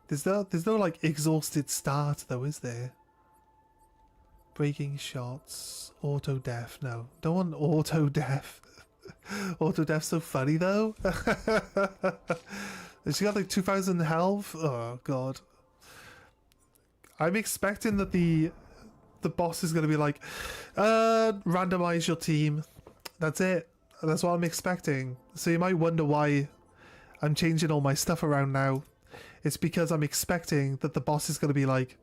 there's no like exhausted start though, is there? Breaking shots, auto death. No, don't want auto death. Auto death's so funny though. She got like 2,000 health. Oh god. I'm expecting that the boss is gonna be like, randomize your team. That's it. That's what I'm expecting. So you might wonder why I'm changing all my stuff around now. It's because I'm expecting that the boss is going to be like,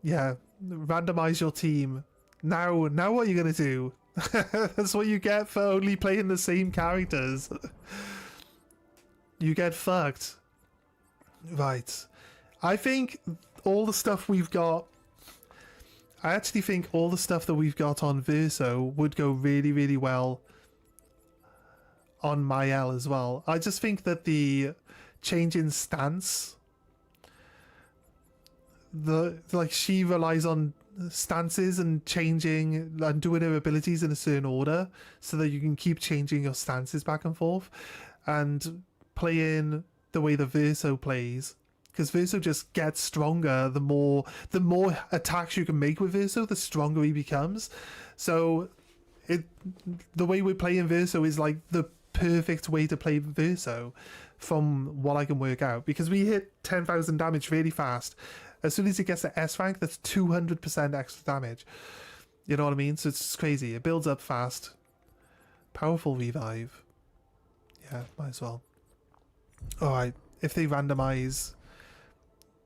yeah, randomize your team. Now what are you going to do? That's what you get for only playing the same characters. You get fucked. Right. I think all the stuff we've got... I actually think all the stuff that we've got on Verso would go really, really well on Mael as well. I just think that the change in stance, she relies on stances and changing and doing her abilities in a certain order so that you can keep changing your stances back and forth and playing the way the Verso plays. Because Verso just gets stronger the more attacks you can make with Verso, the stronger he becomes. So the way we're playing Verso is like the perfect way to play Verso from what I can work out. Because we hit 10,000 damage really fast. As soon as it gets to S rank, that's 200% extra damage. You know what I mean? So it's just crazy. It builds up fast. Powerful revive. Yeah, might as well. Alright, if they randomize...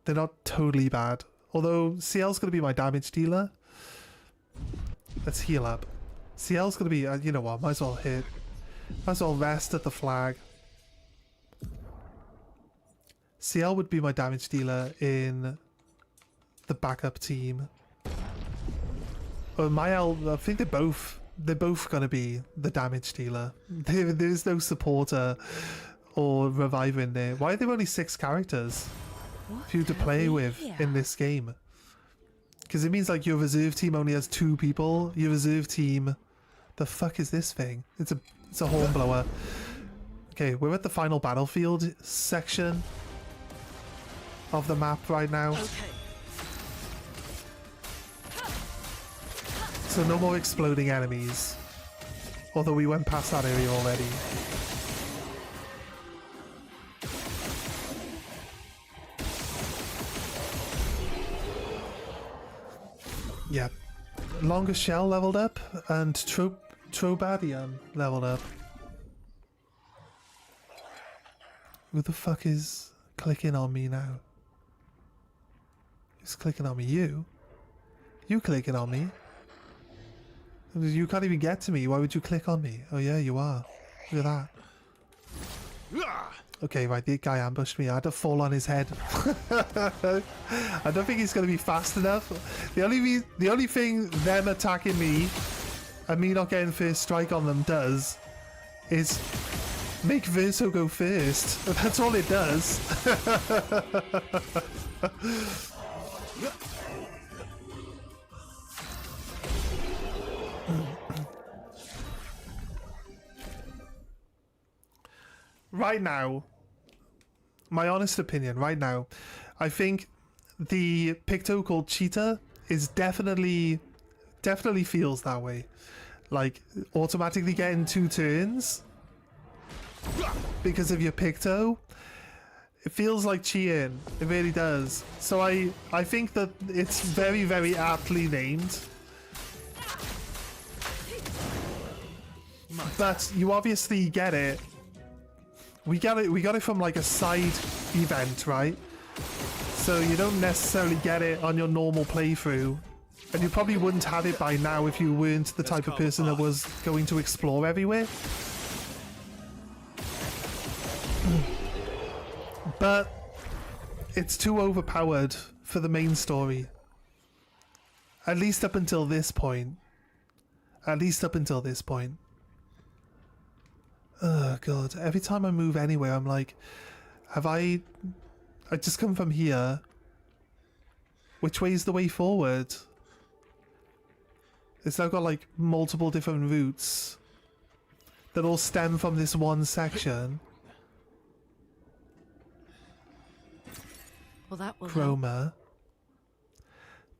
They're not totally bad. Although CL's going to be my damage dealer. Let's heal up. CL's going to be... you know what? Might as well hit. Might as well rest at the flag. CL would be my damage dealer in the backup team. Oh, Mael, I think they're both going to be the damage dealer. There's no supporter or reviver in there. Why are there only 6 characters for you to play with in this game? Because it means like your reserve team only has 2 people. Your reserve team... The fuck is this thing? It's a hornblower. Okay, we're at the final battlefield section of the map right now. Okay. So no more exploding enemies. Although we went past that area already. Yeah. Longest shell leveled up and Trobadian leveled up. Who the fuck is clicking on me now? Who's clicking on me? You? You clicking on me? You can't even get to me. Why would you click on me? Oh yeah, you are. Look at that. Okay, right, the guy ambushed me. I had to fall on his head. I don't think he's going to be fast enough. The only thing them attacking me and me not getting first strike on them does is make Verso go first. That's all it does. Right now, my honest opinion, right now, I think the Picto called Cheetah is definitely feels that way. Like, automatically getting 2 turns because of your Picto. It feels like cheating. It really does. So I think that it's very, very aptly named. But you obviously get it. We got it from like a side event, right? So you don't necessarily get it on your normal playthrough. And you probably wouldn't have it by now if you weren't the type of person that was going to explore everywhere. But it's too overpowered for the main story. At least up until this point. At least up until this point. Oh god, every time I move anywhere I'm like, have I just come from here? Which way is the way forward? It's now got like multiple different routes that all stem from this one section. Well, that will help. Chroma.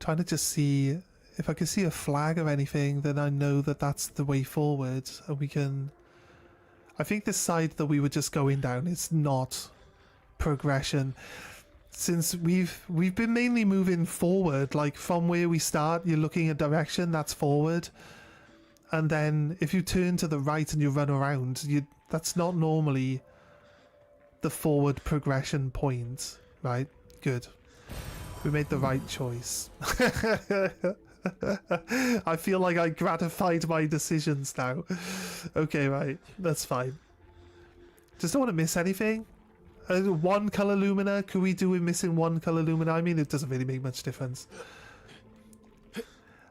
Trying to just see if I can see a flag or anything, then I know that that's the way forward, and we can. I think this side that we were just going down is not progression, since we've been mainly moving forward. Like from where we start, you're looking a direction that's forward, and then if you turn to the right and you run around, that's not normally the forward progression point, right? Good. We made the right choice. I feel like I gratified my decisions now. Okay, right. That's fine. Just don't want to miss anything. One color lumina. Could we do with missing one color lumina? I mean, it doesn't really make much difference.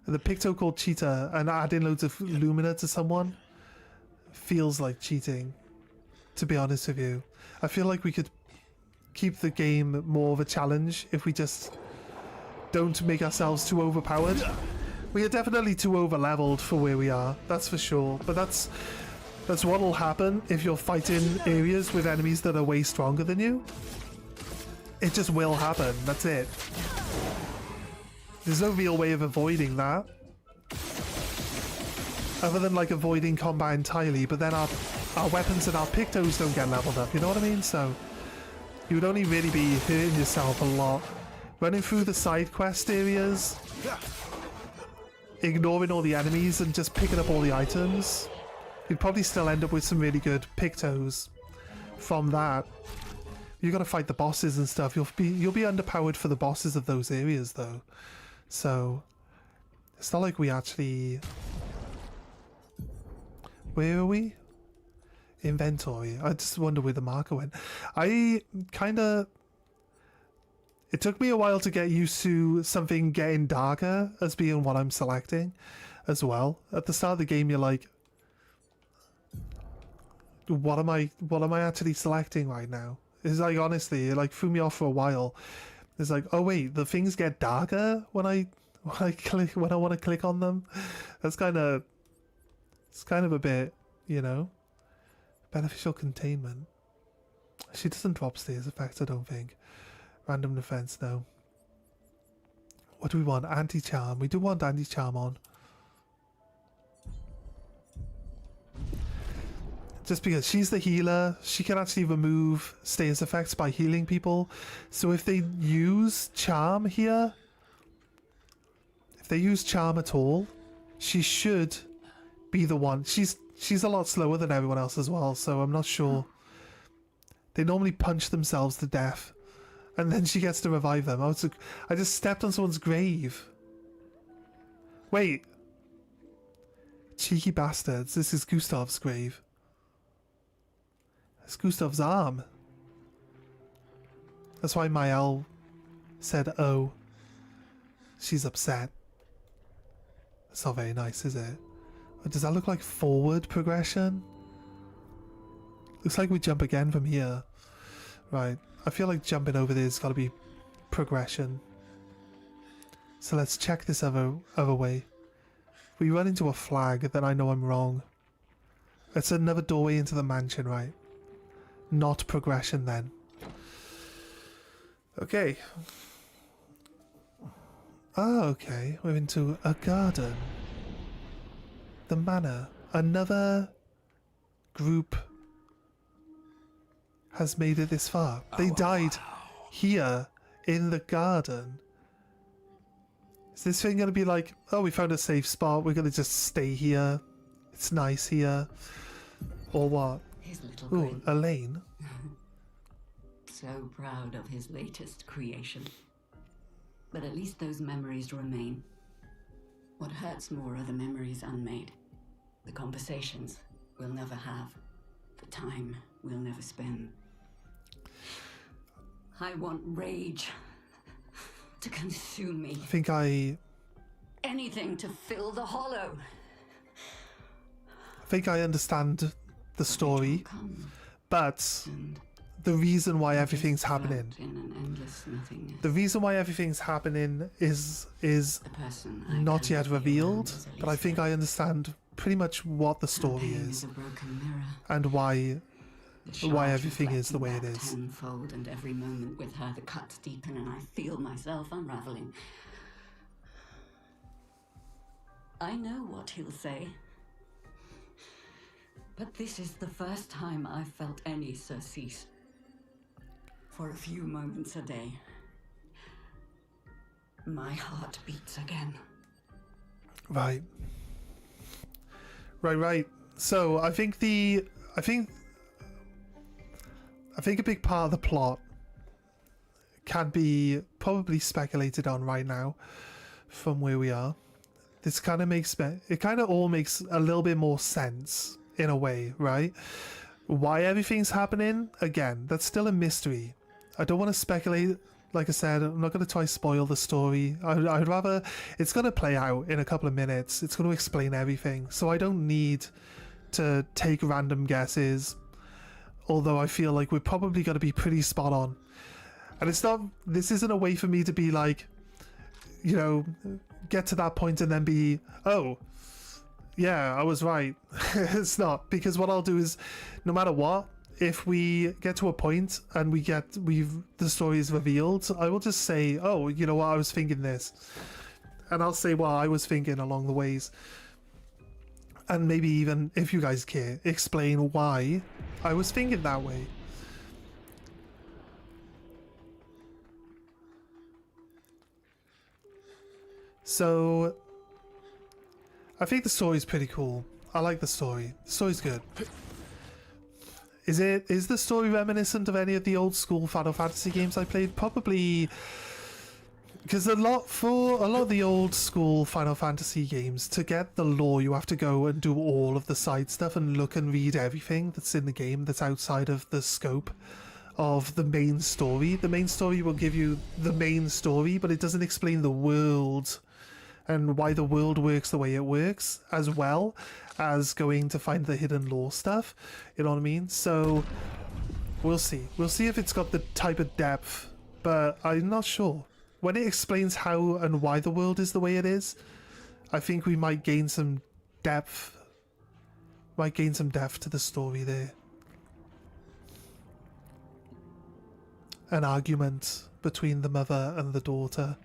The Picto called Cheetah and adding loads of lumina to someone feels like cheating, to be honest with you. I feel like we could keep the game more of a challenge if we just don't make ourselves too overpowered. We are definitely too over-leveled for where we are, that's for sure. But that's what'll happen if you're fighting areas with enemies that are way stronger than you. It just will happen, that's it. There's no real way of avoiding that. Other than like avoiding combat entirely, but then our weapons and our Pictos don't get leveled up, you know what I mean? So you would only really be hurting yourself a lot. Running through the side quest areas, ignoring all the enemies and just picking up all the items, you'd probably still end up with some really good Pictos from that. You gotta fight the bosses and stuff. You'll be underpowered for the bosses of those areas though. So it's not like we actually. Where are we? Inventory. I just wonder where the marker went. It took me a while to get used to something getting darker as being what I'm selecting as well. At the start of the game you're like, what am I actually selecting right now? It's like, honestly, it like threw me off for a while. It's like, oh wait, the things get darker when I want to click on them. It's kind of a bit, you know, beneficial containment. She doesn't drop stairs effects, I don't think. Random defense, no. What do we want? Anti-charm. We do want anti-charm on. Just because she's the healer, she can actually remove stairs effects by healing people. So if they use charm here, if they use charm at all, she should be the one. She's a lot slower than everyone else as well, so I'm not sure. They normally punch themselves to death, and then she gets to revive them. I just stepped on someone's grave. Wait. Cheeky bastards, this is Gustav's grave. It's Gustav's arm. That's why Mael said, oh. She's upset. That's not very nice, is it? Does that look like forward progression? Looks like we jump again from here. Right. I feel like jumping over there's got to be progression. So let's check this other way. If we run into a flag, then I know I'm wrong. It's another doorway into the mansion, right? Not progression then. Okay. Oh, okay. We're into a garden. The manor. Another group has made it this far. They died here in the garden. Is this thing gonna be like, oh, we found a safe spot, we're gonna just stay here, it's nice here, or what? His little Ooh, grin. Elaine. So proud of his latest creation. But at least those memories remain. What hurts more are the memories unmade. The conversations we'll never have. The time we'll never spend. I want rage to consume me. I think I Anything to fill the hollow. understand the story, Come but and the reason why everything's float happening. in an endless nothingness. The reason why everything's happening is The person I not cannot yet be revealed, around is but I think I understand pretty much what the Her story pain is a broken mirror. and why The why shards everything is the way it reflecting is. back tenfold, and every moment with her the cuts deepen and I feel myself unraveling. I know what he'll say. But this is the first time I've felt any surcease. For a few moments a day, my heart beats again. Right. So I think a big part of the plot can be probably speculated on right now from where we are. This kind of it kind of all makes a little bit more sense in a way, right? Why everything's happening, again, that's still a mystery. I don't want to speculate. Like I said, I'm not going to try spoil the story. I'd rather... It's going to play out in a couple of minutes. It's going to explain everything. So I don't need to take random guesses. Although I feel like we're probably going to be pretty spot on. And it's not... This isn't a way for me to be like... You know, get to that point and then be... Oh, yeah, I was right. It's not. Because what I'll do is, no matter what... If we get to a point and the story is revealed, I will just say, oh, you know what, I was thinking this. And I'll say what I was thinking along the ways. And maybe even, if you guys care, explain why I was thinking that way. So, I think the story's pretty cool. I like the story. The story's good. Is the story reminiscent of any of the old school Final Fantasy games I played? Probably, because a lot of the old school Final Fantasy games, to get the lore, you have to go and do all of the side stuff and look and read everything that's in the game that's outside of the scope of the main story. The main story will give you the main story, but it doesn't explain the world and why the world works the way it works, as well as going to find the hidden lore stuff. You know what I mean? So we'll see. We'll see if it's got the type of depth, but I'm not sure. When it explains how and why the world is the way it is, I think we might gain some depth. Might gain some depth to the story there. An argument between the mother and the daughter.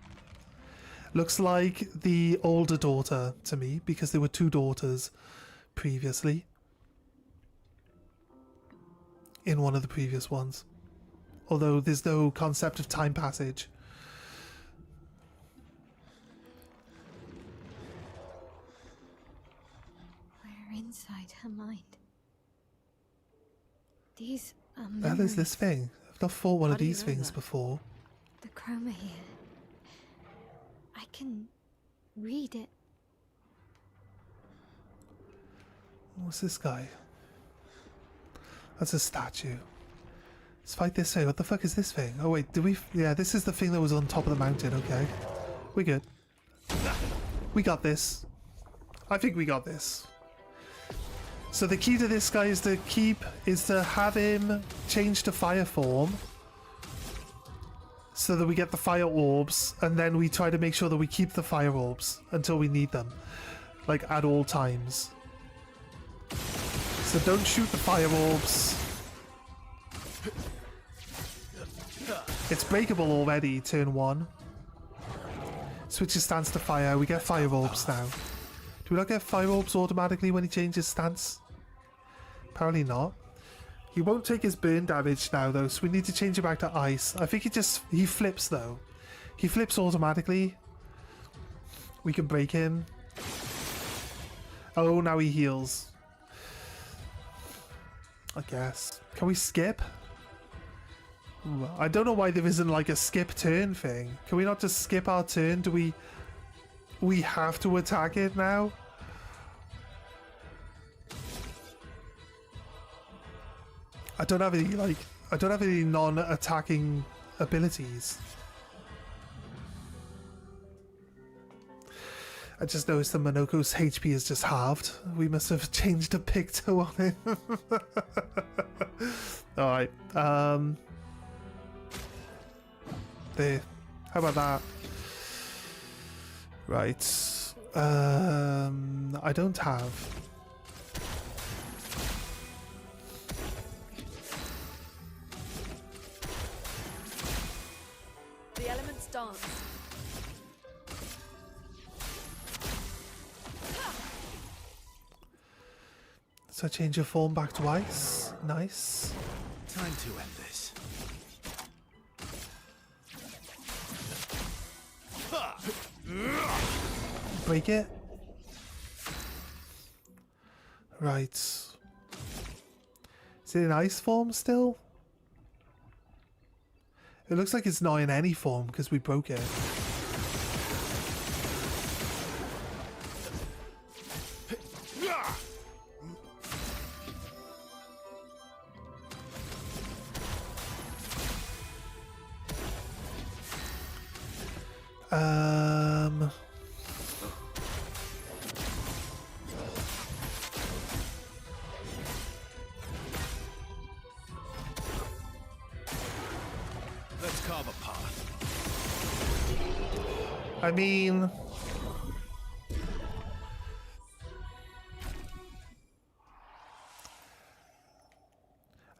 Looks like the older daughter to me, because there were two daughters previously in one of the previous ones. Although there's no concept of time passage. inside her mind. These are Well, memories. there's this thing. I've not fought one How of do you these know things that? before. The chroma here. I can read it. What's this guy? That's a statue. Let's fight this thing. What the fuck is this thing? Oh wait, did we... Yeah, this is the thing that was on top of the mountain, okay. We good. We got this. I think we got this. So the key to this guy is to have him change to fire form. So that we get the fire orbs, and then we try to make sure that we keep the fire orbs until we need them. Like, at all times. So don't shoot the fire orbs. It's breakable already, turn 1. Switches stance to fire, we get fire orbs now. Do we not get fire orbs automatically when he changes stance? Apparently not. He won't take his burn damage now though, so we need to change it back to ice. I think he flips though. He flips automatically. We can break him. Oh, now he heals. I guess. Can we skip? Ooh, I don't know why there isn't like a skip turn thing. Can we not just skip our turn? Do we have to attack it now? I don't have any non-attacking abilities. I just noticed that Monoko's HP is just halved. We must have changed a picto on it. Alright, there. How about that? Right. I don't have. The elements dance. So change your form back to ice. Nice. Time to end this. Break it. Right. Is it in ice form still? It looks like it's not in any form because we broke it. Let's carve a path. I mean...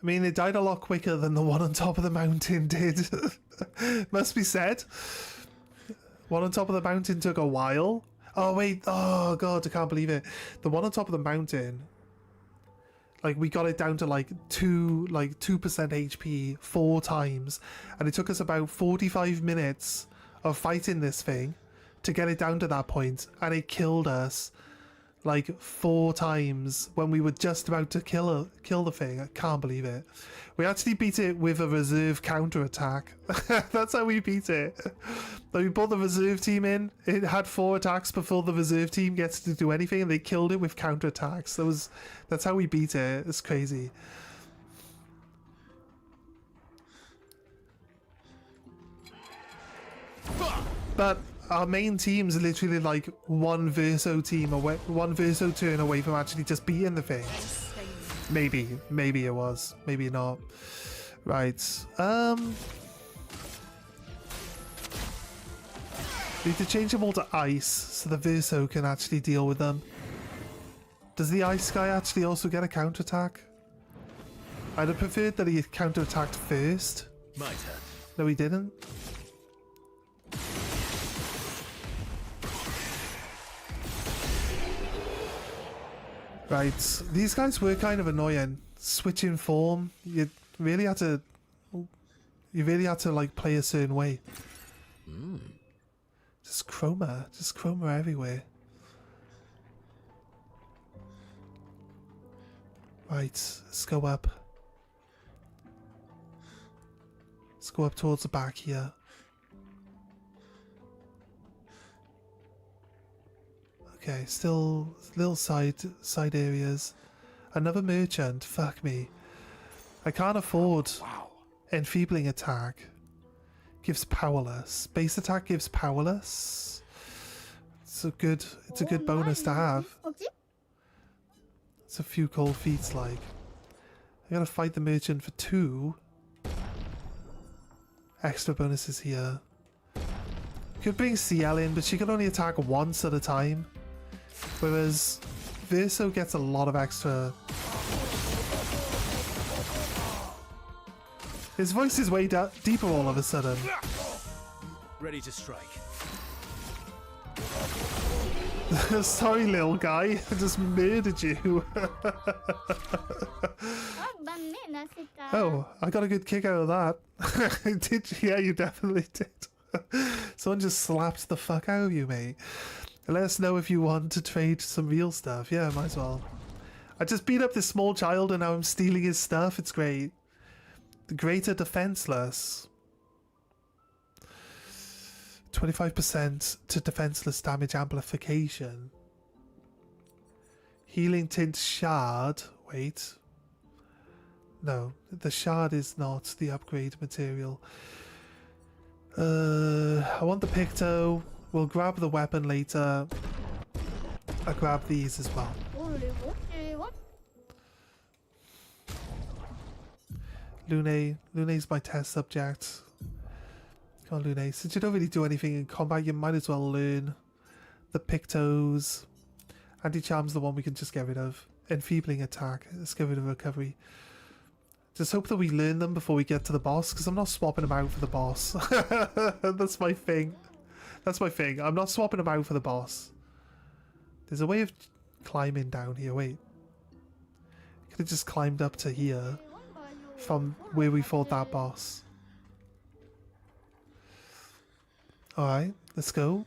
it died a lot quicker than the one on top of the mountain did. Must be said. One on top of the mountain took a while. Oh, wait. Oh, God, I can't believe it. The one on top of the mountain... Like, we got it down to, 2% HP 4 times. And it took us about 45 minutes of fighting this thing to get it down to that point. And it killed us, 4 times when we were just about to kill the thing. I can't believe it. We actually beat it with a reserve counterattack. That's how we beat it. We brought the reserve team in. It had 4 attacks before the reserve team gets to do anything, and they killed it with counterattacks. That's how we beat it. It's crazy. But our main team's literally one verso team away, one verso turn away from actually just beating the thing. Maybe it was, maybe not. Right. Need to change them all to ice so the verso can actually deal with them. Does the ice guy actually also get a counterattack? I'd have preferred that he had counterattacked first. My turn. No, he didn't. Right, these guys were kind of annoying. Switching form, you really had to play a certain way. Just chroma everywhere. Right, let's go up. Let's go up towards the back here. Okay, still little side areas. Another merchant. Fuck me. I can't afford enfeebling attack. Gives powerless. Base attack gives powerless. It's a good bonus to have. It's a few cold feats like. I gotta fight the merchant for 2. Extra bonuses here. Could bring CL in, but she can only attack once at a time. Whereas Verso gets a lot of extra. His voice is way deeper all of a sudden. Ready to strike. Sorry, little guy. I just murdered you. Oh, I got a good kick out of that. Did you? Yeah, you definitely did. Someone just slapped the fuck out of you, mate. Let us know if you want to trade some real stuff. Yeah, might as well. I just beat up this small child and now I'm stealing his stuff. It's great. The greater defenseless. 25% to defenseless damage amplification. Healing tint shard. Wait. No, the shard is not the upgrade material. I want the Picto. We'll grab the weapon later. I'll grab these as well. Lune's my test subject. Come on, Lune. Since you don't really do anything in combat, you might as well learn the Pictos. Anti-charm's the one we can just get rid of. Enfeebling attack. Let's get rid of recovery. Just hope that we learn them before we get to the boss, because I'm not swapping them out for the boss. That's my thing. That's my thing. I'm not swapping them out for the boss. There's a way of climbing down here. Wait. Could have just climbed up to here from where we fought that boss. Alright, let's go.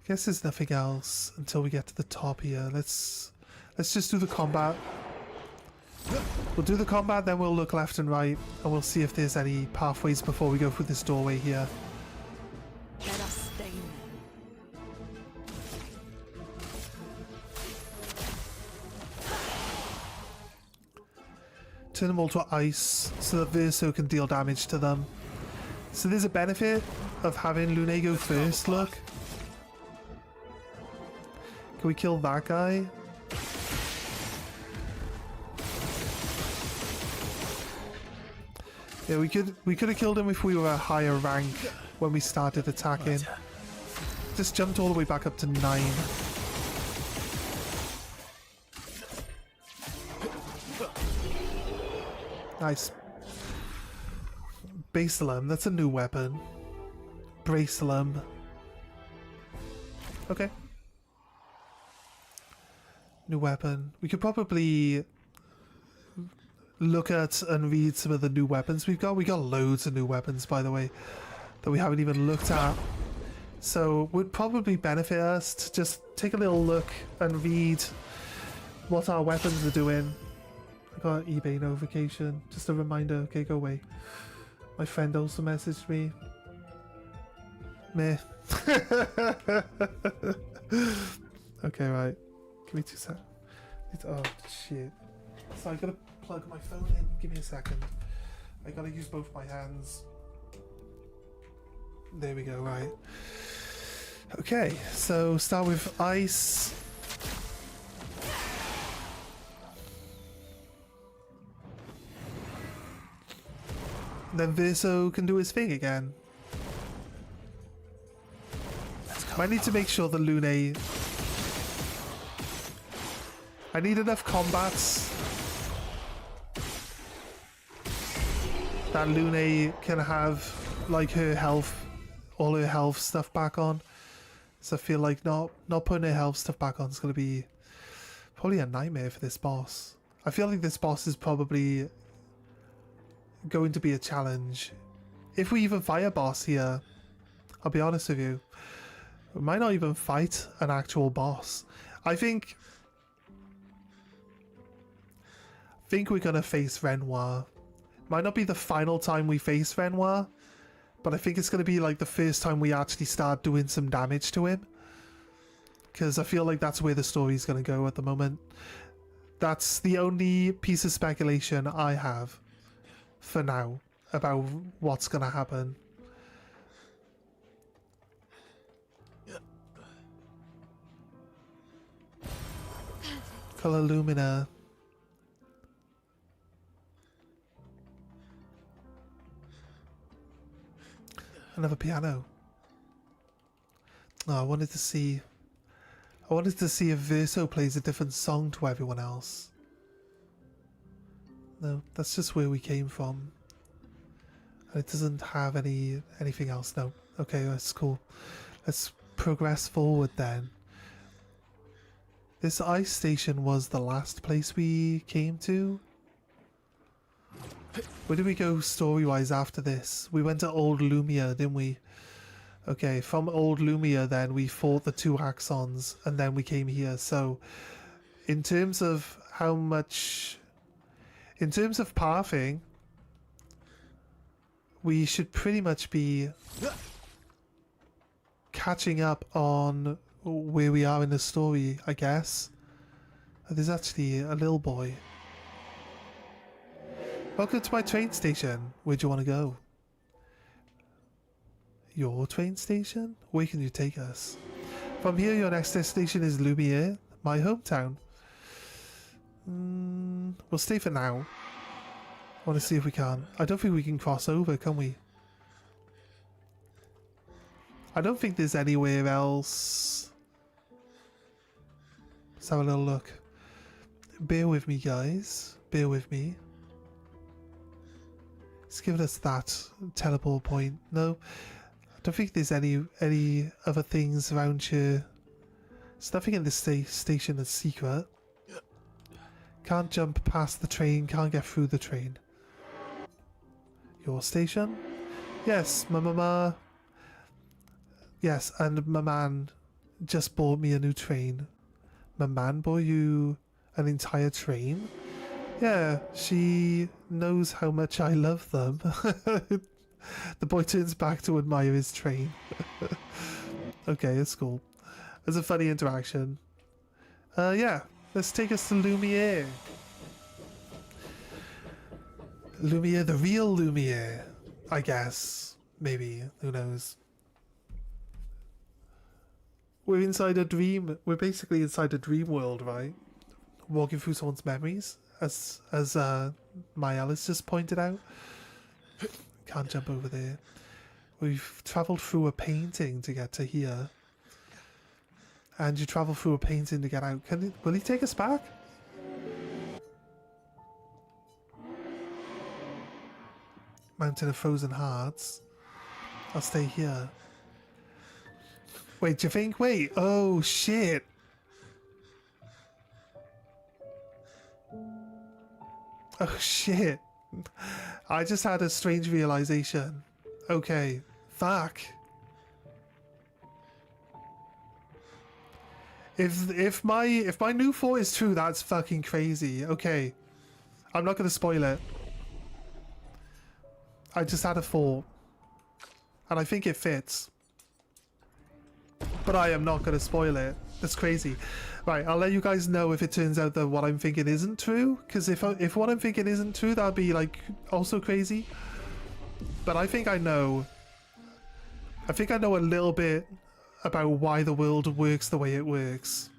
Guess there's nothing else until we get to the top here. Let's just do the combat. We'll do the combat, then we'll look left and right, and we'll see if there's any pathways before we go through this doorway here. Let us stay Turn them all to ice so that Verso can deal damage to them. So there's a benefit of having Lune go first, look. Can we kill that guy? Yeah, we could have killed him if we were a higher rank when we started attacking. Just jumped all the way back up to 9. Nice. Basalem, that's a new weapon. Bracelem. Okay. New weapon. We could probably look at and read some of the new weapons we've got. We got loads of new weapons, by the way, that we haven't even looked at. So would probably benefit us to just take a little look and read what our weapons are doing. I got an eBay notification. Just a reminder. Okay, go away. My friend also messaged me. Meh. Okay, right. Give me 2 seconds. Oh, shit. So I gotta plug my phone in. Give me a second. I gotta use both my hands. There we go, right. Okay, so start with ice. Then Verso can do his thing again. I need to make sure that Lune... I need enough combats that Lune can have like her health, all her health stuff back on. So I feel like not putting her health stuff back on is going to be probably a nightmare for this boss. I feel like this boss is probably going to be a challenge. If we even fight a boss here, I'll be honest with you, We might not even fight an actual boss. I think we're gonna face Renoir. Might not be the final time we face Renoir, but I think it's gonna be like the first time we actually start doing some damage to him. Because I feel like that's where the story's gonna go at the moment. That's the only piece of speculation I have for now about what's gonna happen. Color Lumina. Another piano. Oh, I wanted to see if Verso plays a different song to everyone else. No, that's just where we came from. And it doesn't have anything else. No. Okay, that's cool. Let's progress forward then. This ice station was the last place we came to. Where did we go story-wise after this? We went to Old Lumia, didn't we? Okay, from Old Lumia then we fought the 2 Axons and then we came here. So in terms of how much... In terms of pathing, we should pretty much be catching up on where we are in the story, I guess. There's actually a little boy. Welcome to my train station. Where do you want to go? Your train station? Where can you take us? From here, your next destination is Lumiere, my hometown. We'll stay for now. I want to see if we can. I don't think we can cross over, can we? I don't think there's anywhere else. Let's have a little look. Bear with me, guys. Bear with me. It's given us that teleport point. No, I don't think there's any other things around here. There's nothing in this station that's secret. Can't jump past the train, can't get through the train. Your station? Yes, my mama. Yes, and my man just bought me a new train. My man bought you an entire train? Yeah, she knows how much I love them. The boy turns back to admire his train. Okay, it's cool. It's a funny interaction. Yeah, let's take us to Lumiere. Lumiere, the real Lumiere, I guess. Maybe, who knows. We're inside a dream. We're basically inside a dream world, right? Walking through someone's memories, as my Alice just pointed out. Can't jump over there. We've travelled through a painting to get to here. And you travel through a painting to get out. Will he take us back? Mountain of Frozen Hearts. I'll stay here. Wait, do you think? Wait. Oh, shit. Oh, shit. I just had a strange realization. Okay. Fuck. If my new thought is true, that's fucking crazy. Okay. I'm not going to spoil it. I just had a thought. And I think it fits. But I am not going to spoil it. That's crazy. Right, I'll let you guys know if it turns out that what I'm thinking isn't true. Because if what I'm thinking isn't true, that'd be like also crazy. But I think I know. I think I know a little bit about why the world works the way it works.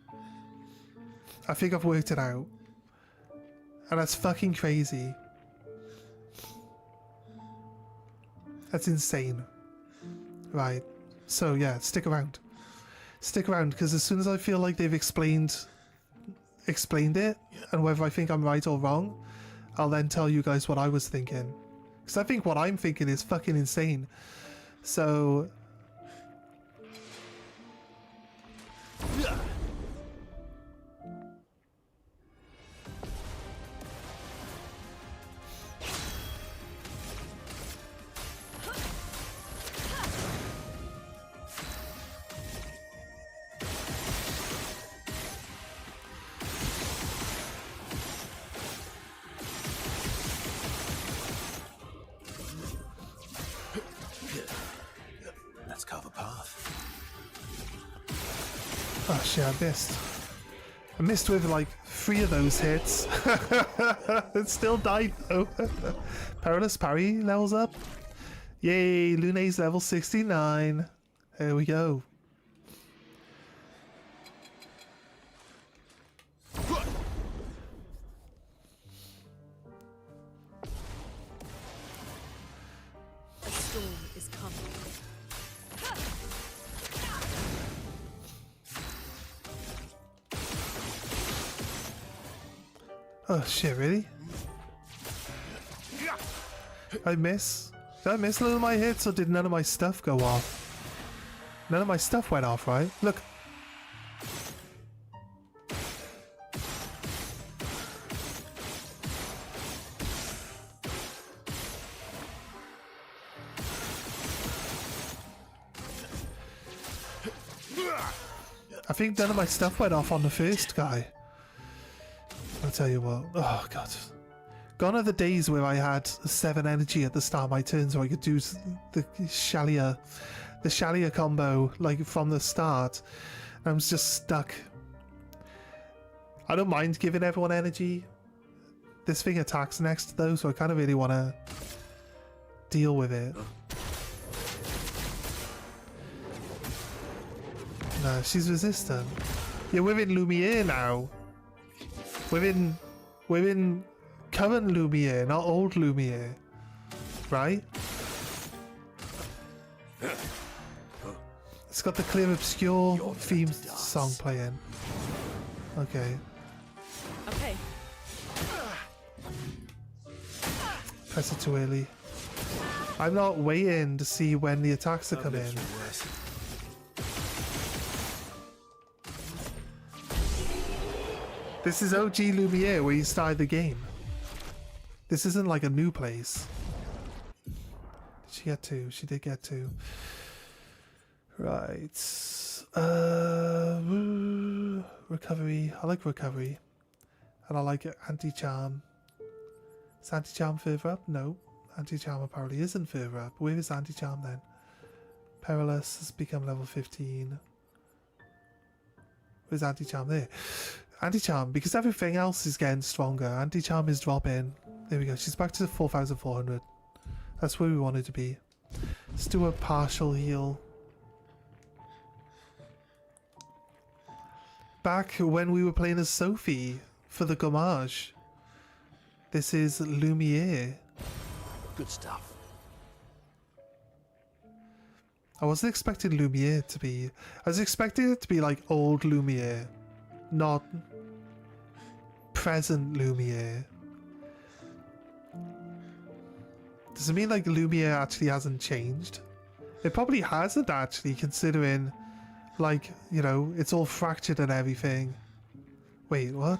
I think I've worked it out. And that's fucking crazy. That's insane. Right. So yeah, stick around. Stick around, because as soon as I feel like they've explained it, and whether I think I'm right or wrong, I'll then tell you guys what I was thinking. Because I think what I'm thinking is fucking insane. So... Oh shit, I missed. I missed with like 3 of those hits. It still died though. Perilous parry levels up. Yay, Lune's level 69. There we go. A storm is coming. Oh shit, really? I miss? Did I miss none of my hits or did none of my stuff go off? None of my stuff went off, right? Look. I think none of my stuff went off on the first guy. I'll tell you what. Oh god. Gone are the days where I had 7 energy at the start of my turn so I could do the Shalia combo like from the start. I'm just stuck. I don't mind giving everyone energy. This thing attacks next though, so I kind of really want to deal with it. No, she's resistant. Yeah, we're in Lumiere now. We're in current Lumiere, not old Lumiere. Right? It's got the clear obscure theme song playing. Okay. Okay. Press it too early. I'm not waiting to see when the attacks are coming. This is OG Lumiere where you started the game. This isn't like a new place. Did she get 2? She did get 2. Right. Recovery. I like recovery. And I like anti-charm. Is anti-charm further up? No. Anti-charm apparently isn't further up. Where is anti-charm then? Perilous has become level 15. Where's anti-charm there? Anti-charm, because everything else is getting stronger. Anti-charm is dropping. There we go. She's back to 4,400. That's where we wanted to be. Let's do a partial heal. Back when we were playing as Sophie for the Gommage. This is Lumiere. Good stuff. I wasn't expecting Lumiere to be... I was expecting it to be like old Lumiere. Not present Lumiere. Does it mean like Lumiere actually hasn't changed? It probably hasn't actually, considering like, you know, it's all fractured and everything. Wait, what?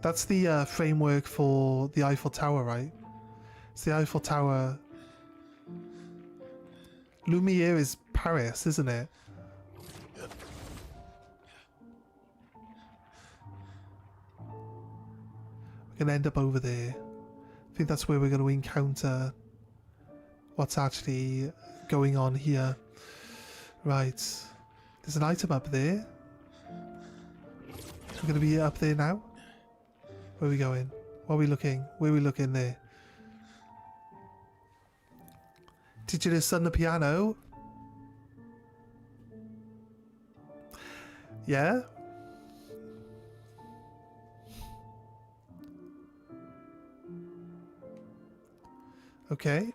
That's the framework for the Eiffel Tower, right? It's the Eiffel Tower. Lumiere is Paris, isn't it? We're going to end up over there. I think that's where we're going to encounter what's actually going on here. Right. There's an item up there. We're going to be up there now. Where are we going? What are we looking? Where are we looking there? Teaching his son the piano. Yeah? Okay.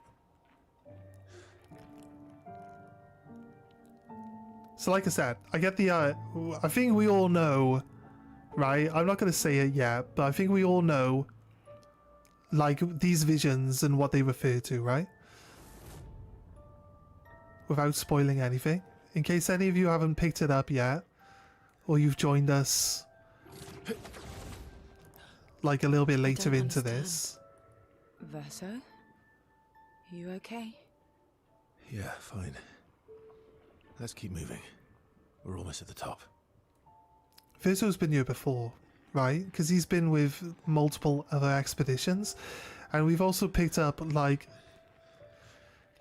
So like I said, I get the, I think we all know, right? I'm not going to say it yet, but I think we all know, like, these visions and what they refer to, right? Without spoiling anything. In case any of you haven't picked it up yet, or you've joined us, like, a little bit later into this. Verso? You okay? Yeah, fine. Let's keep moving. We're almost at the top. Verso's been here before, right? Because he's been with multiple other expeditions. And we've also picked up, like,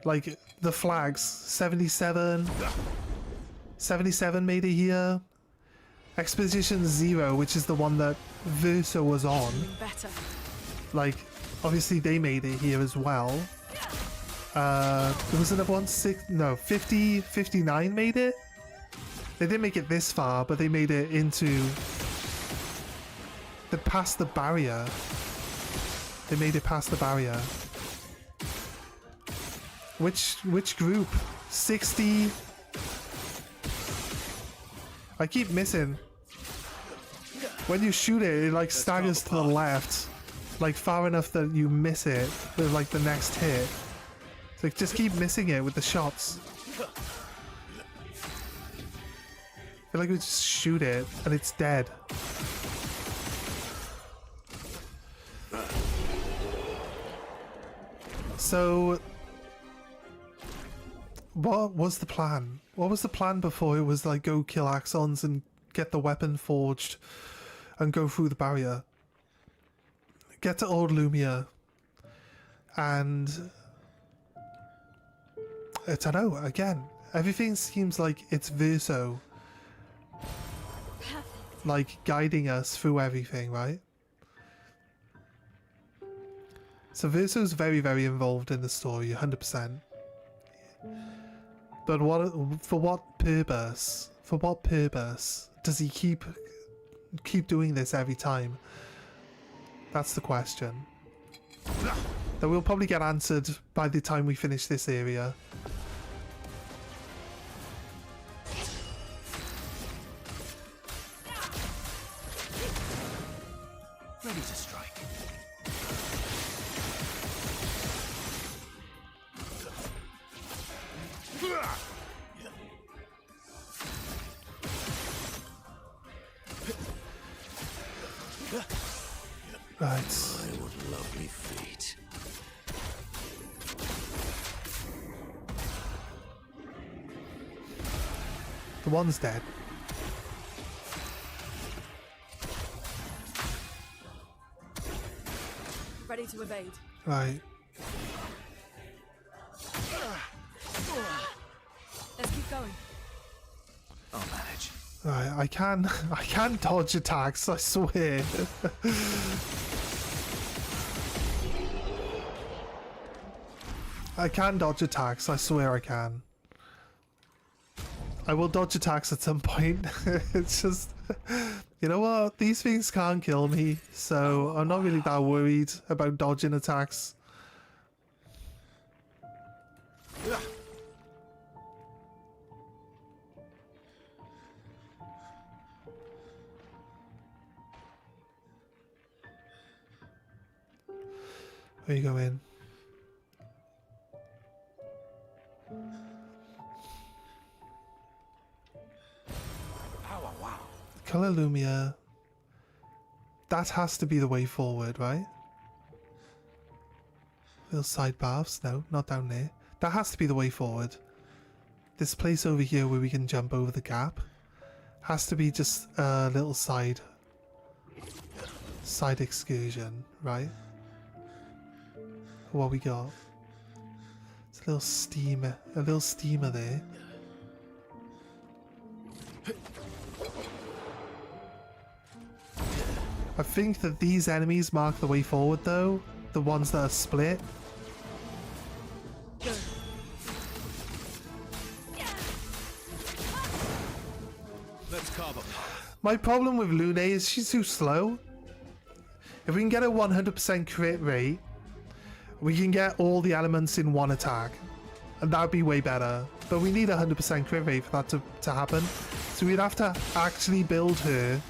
Like, the flags. 77. 77 made it here. Expedition 0, which is the one that Verso was on. Better. Like, obviously they made it here as well. There was another one, 50, 59 made it. They didn't make it this far, but they made it into... They passed the barrier. They made it past the barrier. Which group? 60... I keep missing. When you shoot it, it like staggers to the left. Like far enough that you miss it with like the next hit. So just keep missing it with the shots. I feel like we just shoot it and it's dead. So what was the plan? What was the plan before it was like go kill Axons and get the weapon forged and go through the barrier? Get to Old Lumia and I don't know, again, everything seems like it's Verso like guiding us through everything, right? So Verso's very, very involved in the story, 100%. But for what purpose? For what purpose does he keep doing this every time? That's the question. That will probably get answered by the time we finish this area. Ready to strike. Right. What lovely feet. The one's dead. Ready to evade. Right. Let's keep going. I'll manage. Right, I can dodge attacks, I swear. I can dodge attacks, I swear I can. I will dodge attacks at some point. It's just, you know what, these things can't kill me, so I'm not really that worried about dodging attacks. Where you going? Color Lumia. That has to be the way forward, right? Little side paths? No, not down there. That has to be the way forward. This place over here where we can jump over the gap has to be just a little side excursion, right? What we got? It's a little steamer there. I think that these enemies mark the way forward though, the ones that are split. Let's carve up. My problem with Lune is she's too slow. If we can get a 100% crit rate, we can get all the elements in one attack. And that would be way better. But we need a 100% crit rate for that to happen. So we'd have to actually build her